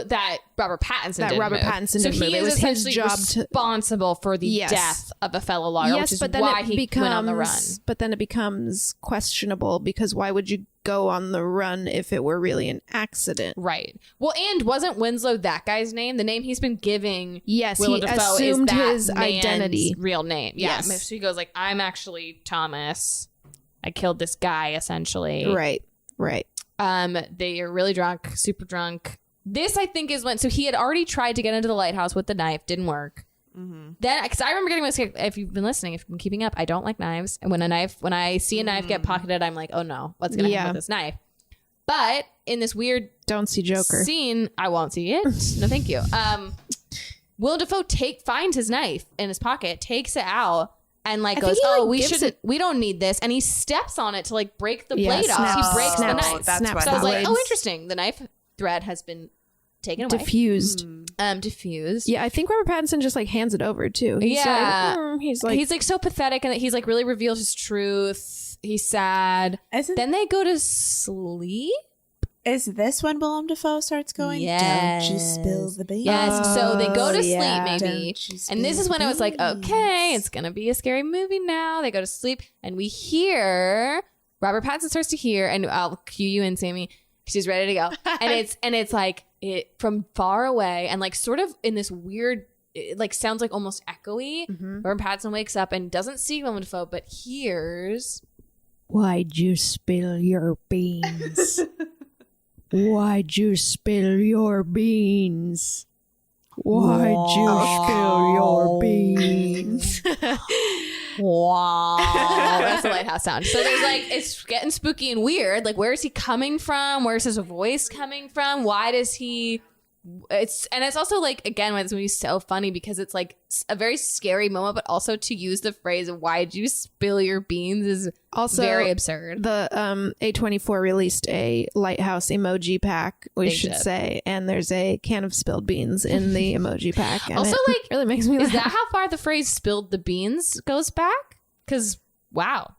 Robert Pattinson didn't Robert move. Pattinson so didn't move. he It is was his essentially job responsible for the Yes. death of a fellow logger, which is but then why it he went on the run. But then it becomes questionable because why would you go on the run if it were really an accident? Right. Well, and wasn't Winslow that guy's name? The name he's been giving Yes, Willem he Dafoe assumed is that his man's identity. real name. Yeah. Yes. So he goes like, I'm actually Thomas. I killed this guy, essentially. Right. They are really drunk, super drunk. This, I think, is when... So he had already tried to get into the lighthouse with the knife. Didn't work. Then, because I remember getting scared. If you've been listening, if you've been keeping up, I don't like knives. And when I see a knife get pocketed, I'm like, oh no, what's going to happen with this knife? But in this weird Don't see Joker. scene, I won't see it. No, thank you. Willem Dafoe finds his knife in his pocket, takes it out, and like goes, we don't need this. And he steps on it to like break the blade off. He breaks the knife. That's Snaps what So I was like, happens. oh, interesting. The knife thread has been taken away. Diffused. Diffused. Yeah, I think Robert Pattinson just like hands it over too. He's He's like so pathetic, and he's like really reveals his truth. He's sad. Then they go to sleep. Is this when Willem Dafoe starts going, Yes. don't you spill the beans? Yes. So they go to sleep, maybe. Don't you And this spill is when the I was like, beans. okay, it's going to be a scary movie now. They go to sleep, and we hear Robert Pattinson starts to hear, and I'll cue you in, Sammy. She's ready to go. And it's like it from far away, and like sort of in this weird, it like sounds like almost echoey. Robert Pattinson wakes up and doesn't see Willem Dafoe, but hears, Why'd you spill your beans? Why'd you spill your beans? Why'd you spill your beans? wow. That's the lighthouse sound. So there's like, it's getting spooky and weird. Like, where is he coming from? Where's his voice coming from? Why does he... It's also like, again, why this movie's so funny, because it's like a very scary moment, but also to use the phrase "why'd you spill your beans" is Also, very absurd. The A24 released a lighthouse emoji pack, we They should did. say, and there's a can of spilled beans in the emoji pack. And Also, it like, really makes me Is laugh. that how far the phrase "spilled the beans" goes back? Because wow,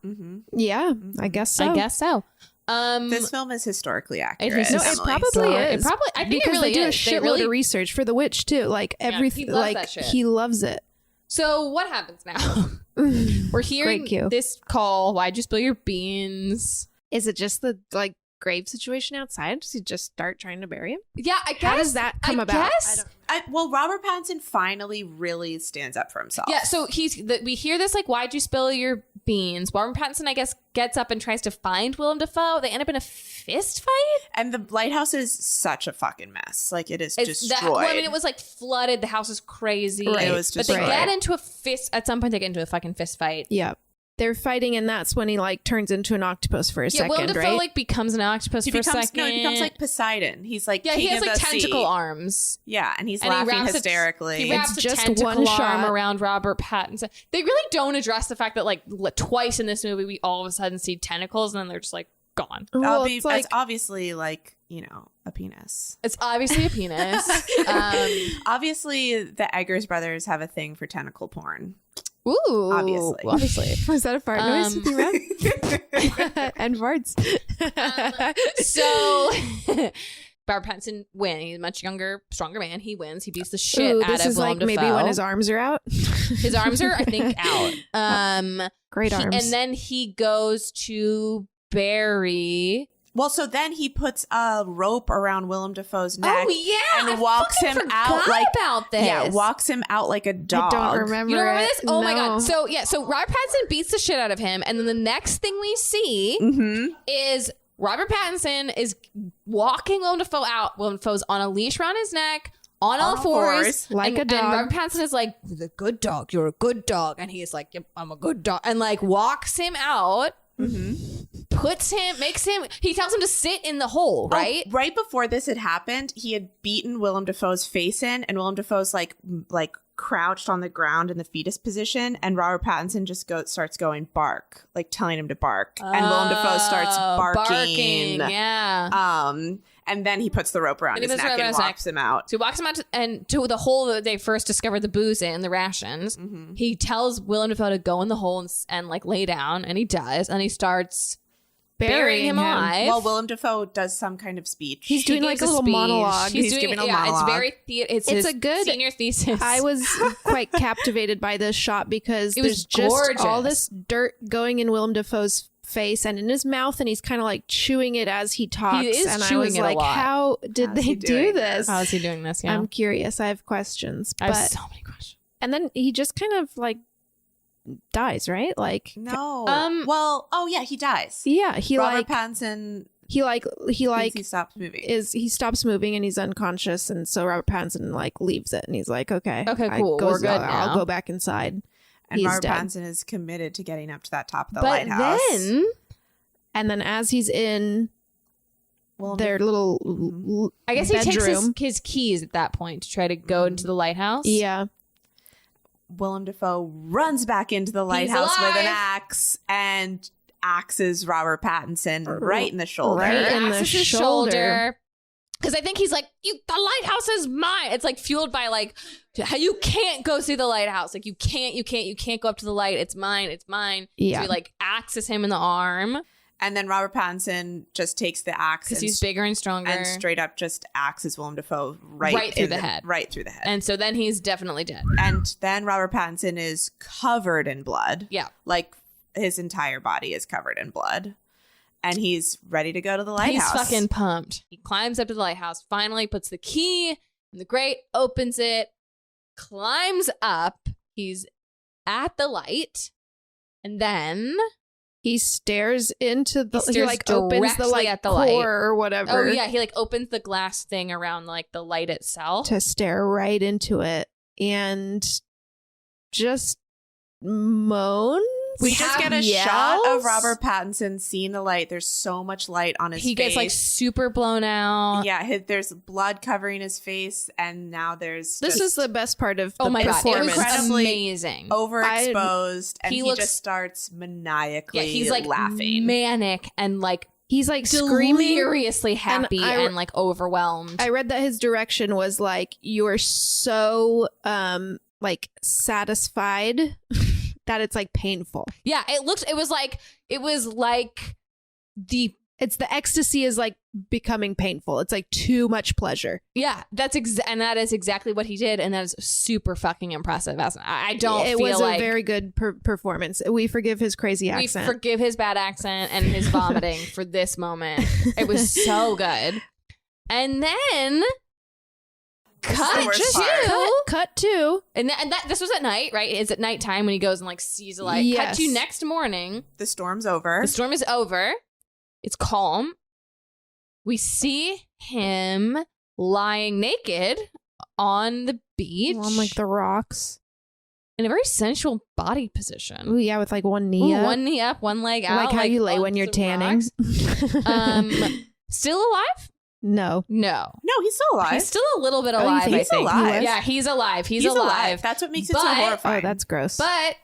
Yeah, I guess so. I guess so. This film is historically accurate. is. No, it Emily. probably So- is. I think because it really they do a is. They shitload really- of research for The Witch too. Like everything, he loves like that shit. he loves it. So what happens now? We're hearing Great cue. this call. Why'd you spill your beans? Is it just the like grave situation outside? Does he just start trying to bury him? Yeah, I guess. How does that come about? Guess. Well, Robert Pattinson finally really stands up for himself. Yeah, so we hear this like, why'd you spill your beans? Robert Pattinson, I guess, gets up and tries to find Willem Dafoe. They end up in a fist fight. And the lighthouse is such a fucking mess. Like, it is destroyed. Well, I mean, it was like flooded. The house is crazy. Right. It was But they destroyed. get into a fist. At some point, they get into a fucking fist fight. Yeah, they're fighting, and that's when he like turns into an octopus for a Yeah, Willem second, Dafoe right? like becomes an octopus he for becomes, a second. No, he becomes like Poseidon. He's like, yeah, he king has of like the tentacle sea. arms. Yeah, and he's And he laughing wraps hysterically. He wraps It's a just tentacle one arm shot. around Robert Pattinson. They really don't address the fact that like twice in this movie we all of a sudden see tentacles and then they're just like gone. Well, It's it's like obviously like, you know, a penis. It's obviously a penis. Obviously, the Eggers brothers have a thing for tentacle porn. Ooh, Obviously. was that a fart noise with you, Rob? And farts. So Robert Pattinson wins. He's a much younger, stronger man. He wins. He beats the shit Ooh, out this of is Willem like maybe Dafoe. when his arms are out. His arms are, I think, out. Great arms. And then he goes to bury Well, so then he puts a rope around Willem Dafoe's neck. Oh yeah, and walks him out like about this. Yeah, walks him out like a dog. I don't remember. You don't remember it. this? Oh my No. god! So Robert Pattinson beats the shit out of him, and then the next thing we see is Robert Pattinson is walking Willem Dafoe out. Willem Dafoe's on a leash around his neck, on all fours, like a dog. And Robert Pattinson is like, "The good dog, you're a good dog," and he's like, "Yep, I'm a good dog," and like walks him out. He tells him to sit in the hole, right? Oh, right before this had happened, he had beaten Willem Dafoe's face in, and Willem Dafoe's like crouched on the ground in the fetus position, and Robert Pattinson just starts going bark, like telling him to bark, and Willem Dafoe starts barking. Yeah. And then he puts the rope around his neck and walks him out. So he walks him out to the hole that they first discovered the booze in, the rations. He tells Willem Dafoe to go in the hole and like lay down, and he does, and he starts burying him alive. Well, Willem Dafoe does some kind of speech. He's doing like a little monologue. He's giving a monologue. It's very it's his a good senior thesis. I was quite captivated by this shot because was there's just gorgeous. all this dirt going in Willem Dafoe's face and in his mouth, and he's kind of like chewing it as he talks. He is and I chewing was it a like, lot. how did How's they he do doing this? How is he doing this? Yeah. I'm curious. I have questions. I But have so many questions. and then he just kind of like dies, right? Like No. Um, he dies. yeah, he Robert like Pattinson he he stops moving. he stops moving and he's unconscious, and so Robert Pattinson like leaves it and he's like, okay, Cool, we're good I'll now. go back inside. And He's Robert dead. Pattinson is committed to getting up to that top of the But lighthouse. And then as he's in their little I guess bedroom, he takes his keys at that point to try to go into the lighthouse. yeah, Willem Dafoe runs back into the lighthouse with an alive. axe and axes Robert Pattinson right in the shoulder. Right in the Axes his shoulder. Because I think he's like, the lighthouse is mine. It's like fueled by like, you can't go see the lighthouse. Like you can't go up to the light. It's mine. Yeah. So he like axes him in the arm And then Robert Pattinson just takes the axe because he's bigger and stronger. and straight up just axes Willem Dafoe right through in the head. Right through the head. And so then he's definitely dead. And then Robert Pattinson is covered in blood. Yeah. Like his entire body is covered in blood. And he's ready to go to the lighthouse. He's fucking pumped. He climbs up to the lighthouse, finally puts the key in the grate, opens it, climbs up. He's at the light. And then he stares into the. He He, stares like opens the directly like at the core light. or whatever. oh yeah, he like opens the glass thing around like the light itself. To stare right into it and just moan. We just get a yells? shot of Robert Pattinson seeing the light. There's so much light on his face. He gets like super blown out. Yeah, there's blood covering his face, and now there's This is the best part of the Oh my god, it performance. was Incredibly amazing. overexposed, and he he looks- just starts maniacally Yeah, he's like laughing. manic and like He's like screaming. deliriously happy I- and like overwhelmed. I read that his direction was like, you are so like satisfied that it's like painful. Yeah, it was like the It's the ecstasy is like becoming painful. It's like too much pleasure. yeah, and that is exactly what he did, and that is super fucking impressive. I don't It feel was like a very good performance. We forgive his crazy we accent. forgive his bad accent and his vomiting for this moment. It was so good. And then cut the worst to part. Cut to and that this was at night, right? It's at nighttime when he goes and like sees a light. Cut Yes. to next morning. The storm's over. The storm is over. It's calm. We see him lying naked on the beach on like the rocks. in a very sensual body position. Ooh, yeah, with like one knee Ooh, up. one knee up, one leg out. like how you lay on when you're some tanning. rocks. Still alive? No. No. No, he's still alive. He's still a little bit Oh, you alive, think I he's think. alive? Yeah, he's alive. He's alive. alive. That's what makes it so But- horrifying. Oh, that's gross. But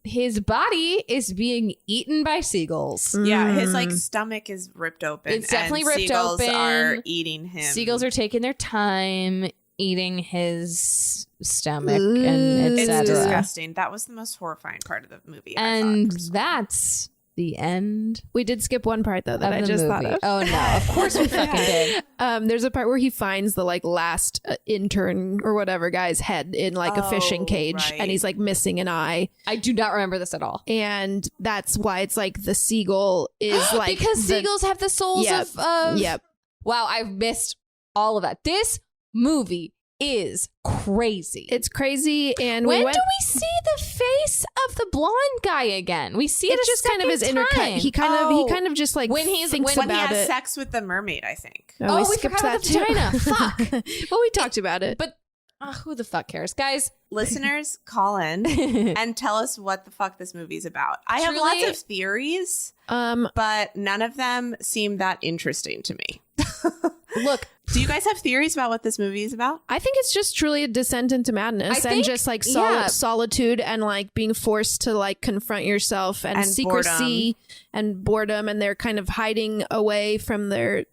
his body is being eaten by seagulls. Yeah, his Mm. like stomach is ripped open. It's definitely and ripped seagulls open. are eating him. Seagulls are taking their time eating his stomach Ooh. and It's etc. disgusting. That was the most horrifying part of the movie. I And thought. that's the end We did skip one part though that of I the just movie. thought of. Oh no, of course we fucking did. There's a part where he finds the like last intern or whatever guy's head in like a fishing cage, right. and he's like missing an eye, I do not remember this at all. and that's why it's like the seagull is like Because the- seagulls have the souls Yep. of Yep. Wow, I've missed all of that. This movie is crazy. It's crazy, and when we went. do we see the face of the blonde guy again? We see It's it just kind of his inner cut. He kind of just like When he's- thinks when When he about has it. sex with the mermaid, I think. Oh, we skipped forgot about the that too. vagina. Fuck. Well, we talked about it. But who the fuck cares, guys? Listeners, call in and tell us what the fuck this movie's about. I have Truly- lots of theories, but none of them seem that interesting to me. Look, Do you guys have theories about what this movie is about? I think it's just truly a descent into madness I think- and just like yeah. solitude and like being forced to like confront yourself and secrecy and boredom, and they're kind of hiding away from their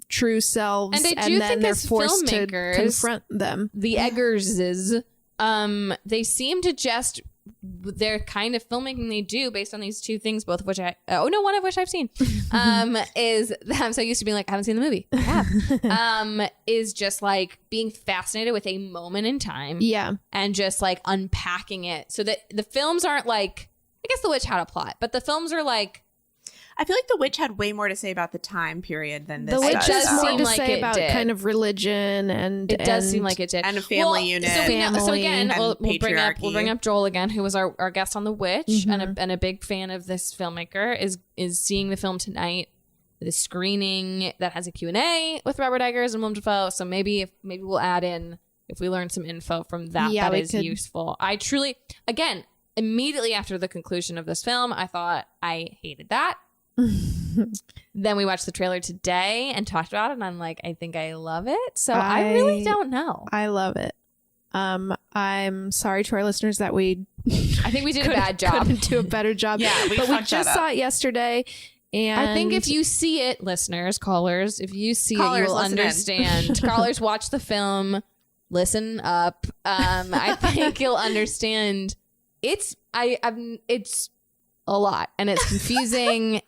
true selves, And I do then think they're as forced to filmmakers, confront them. the Eggerses, they seem to just their kind of filmmaking they do based on these two things, both of which one of which I've seen, is I'm so used to being like, I haven't seen the movie. I have. Is just like being fascinated with a moment in time. Yeah. And just like unpacking it so that the films aren't like, I guess The Witch had a plot, but the films are like, I feel like The Witch had way more to say about the time period than this The Witch does has more seem to like say it about did. kind of religion and it does seem like it did. and a family unit. So, so again, and we'll bring patriarchy. up Joel again, who was our guest on The Witch and a big fan of this filmmaker, is seeing the film tonight. The screening that has a Q&A with Robert Eggers and Willem Dafoe. So maybe we'll add in if we learn some info from that. Yeah, that we is could. useful. I truly, again, immediately after the conclusion of this film, I thought I hated that. Then we watched the trailer today and talked about it, and I'm like, I think I love it. So I really don't know. I love it. I'm sorry to our listeners that we I think we did a bad job. couldn't do a better job. Yeah, we but we fucked just that up. saw it yesterday, and I think if you see it, listeners, callers, if you see Callers, it, you'll listen in. understand. Callers, watch the film. Listen up. I think you'll understand. It's a lot, and it's confusing.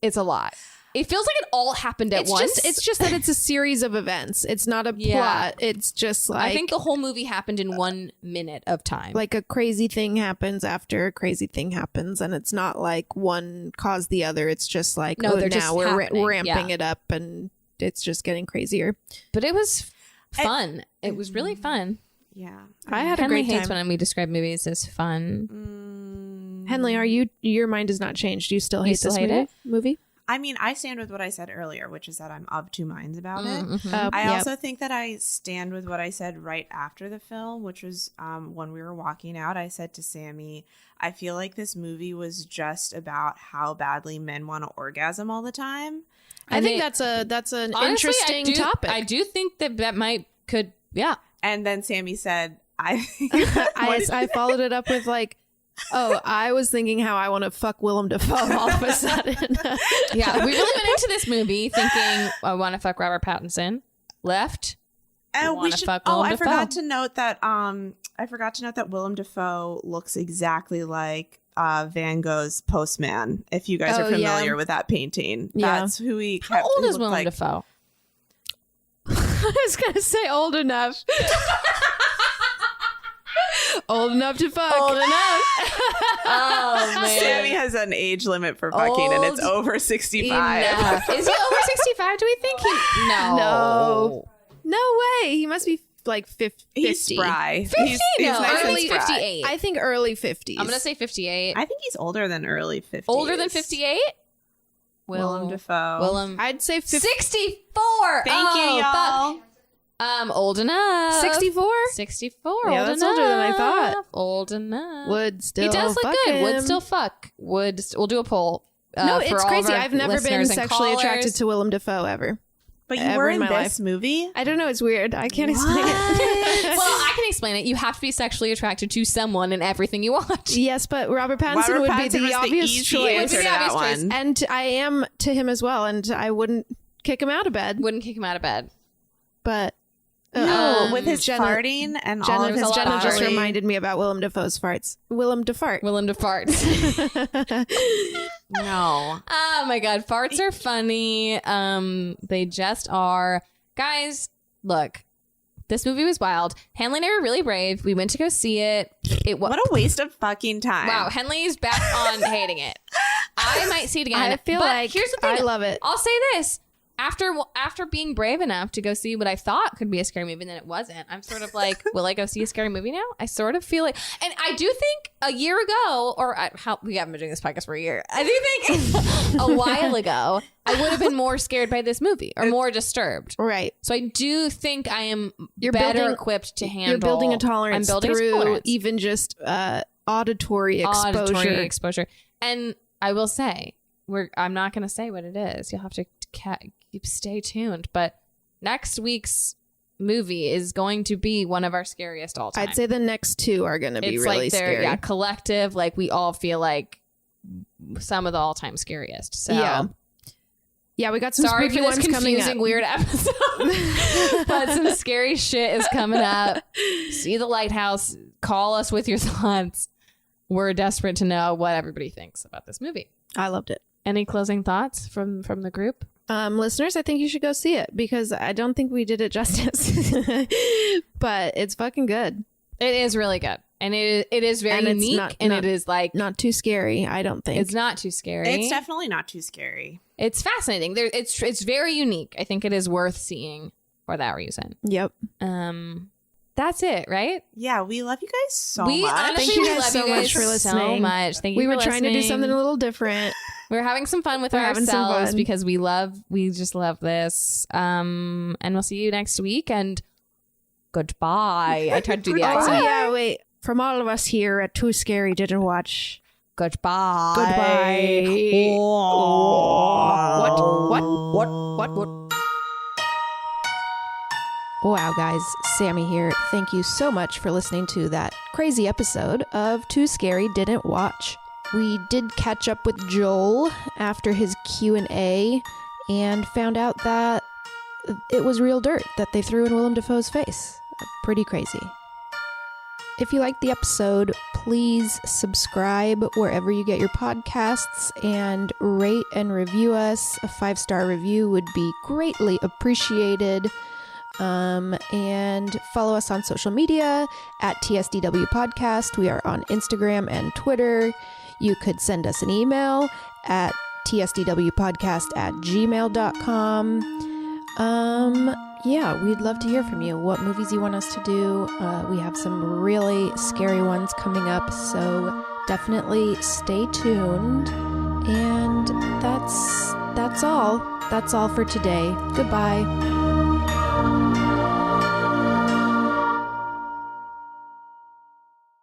It's a lot. It feels like it all happened at once. It's just that it's a series of events. It's not a Yeah. plot. It's just like I think the whole movie happened in 1 minute of time. like a crazy thing happens after a crazy thing happens, and it's not like one caused the other. It's just like No, they're now just we're happening. ramping Yeah. it up, and it's just getting crazier. But it was fun. It was really fun. Yeah. I had a Henley great hates time. when we describe movies as fun. Henley, your mind has not changed. Do you still hate still this hate movie? I mean, I stand with what I said earlier, which is that I'm of two minds about it. Mm-hmm. I also think that I stand with what I said right after the film, which was when we were walking out, I said to Sammy, I feel like this movie was just about how badly men want to orgasm all the time. I think mean, that's an honestly, interesting topic. I do think that could. And then Sammy said, I followed it up with like, oh, I was thinking how I want to fuck Willem Dafoe all of a sudden. Yeah, we really went into this movie thinking I want to fuck Robert Pattinson. Left. we should. Fuck Oh, Willem I Dafoe. forgot to note that Willem Dafoe looks exactly like Van Gogh's Postman. If you guys Oh, are familiar yeah. with that painting, Yeah. that's who he. How old is looked Willem like. Dafoe? I was gonna say old enough. Old enough to fuck. Old enough. Oh man. Sammy has an age limit for fucking, and it's over 65. Enough. Is he over 65? Do we think he? No. No way. He must be like 50. He's spry. 50? He's No, nice and early spry. 58. I think early 50s. I'm gonna say 58. I think he's older than early 50s. Older than 58? Willem Dafoe. Willem. I'd say 50. 64. Thank you, y'all. Fuck. Old enough. 64? 64. Yeah, old that's enough. older than I thought. Old enough. Would still He does look fuck good. him. Would still fuck. We'll do a poll. No, for it's all of crazy. our I've never been listeners and sexually callers. attracted to Willem Dafoe ever. But you Ever were in in my this movie? I don't know. It's weird. I can't explain it. Well, I can explain it. You have to be sexually attracted to someone in everything you watch. Yes, but Robert Pattinson Robert would Pattinson be was the the obvious easy choice. answer to The that obvious choice. one. And I am to him as well, and I wouldn't kick him out of bed. Wouldn't kick him out of bed. But No, with his Jenna- farting and all Jenna, of his Jenna just bodily- reminded me about Willem Dafoe's farts. Willem Dafart. Willem to fart. No. Oh my god, farts are funny. They just are. Guys, look. This movie was wild. Henley and I were really brave. We went to go see it. What a waste of fucking time. Wow, Henley's back on hating it. I might see it again. I feel but like here's the thing. I love it. I'll say this. After being brave enough to go see what I thought could be a scary movie and then it wasn't, I'm sort of like, will I go see a scary movie now? I sort of feel like, and I do think a year ago, we haven't been doing this podcast for a year. I do think a while ago, I would have been more scared by this movie or more disturbed. Right. So I do think I am You're better building- equiped to handle. You're building a tolerance I'm building a through tolerance. even just auditory exposure. And I will say, I'm not going to say what it is. You'll have to stay tuned. But next week's movie is going to be one of our scariest all time. I'd say the next two are going to be it's really like they're scary. collective. Like we all feel like some of the all time scariest. So yeah, we got some sorry spooky for this ones coming confusing, up. weird episode, but some scary shit is coming up. See the lighthouse. Call us with your thoughts. We're desperate to know what everybody thinks about this movie. I loved it. Any closing thoughts from the group? Listeners, I think you should go see it because I don't think we did it justice. But it's fucking good. It is really good. And it is very And it's unique. not- and not- it is like, Not too scary, I don't think. it's not too scary. It's definitely not too scary. It's fascinating. It's very unique. I think it is worth seeing for that reason. Yep. That's it, right? Yeah, we love you guys so We much. honestly Thank you we guys love so you guys much for so listening. much. Thank you. We for were trying to do listening. something a little different. We're having some fun with We're having some ourselves fun. because we just love this. And we'll see you next week. And goodbye. I tried to do the Oh, accent. yeah, wait. From all of us here at Too Scary Didn't Watch. Goodbye. Goodbye. What? Wow, guys. Sammy here. Thank you so much for listening to that crazy episode of Too Scary Didn't Watch. We did catch up with Joel after his Q&A and found out that it was real dirt that they threw in Willem Dafoe's face. Pretty crazy. If you liked the episode, please subscribe wherever you get your podcasts and rate and review us. A 5-star review would be greatly appreciated. And follow us on social media at TSDW Podcast. We are on Instagram and Twitter. You could send us an email at tsdwpodcast@gmail.com. Yeah, we'd love to hear from you. What movies you want us to do. We have some really scary ones coming up, so definitely stay tuned. And that's all. That's all for today. Goodbye.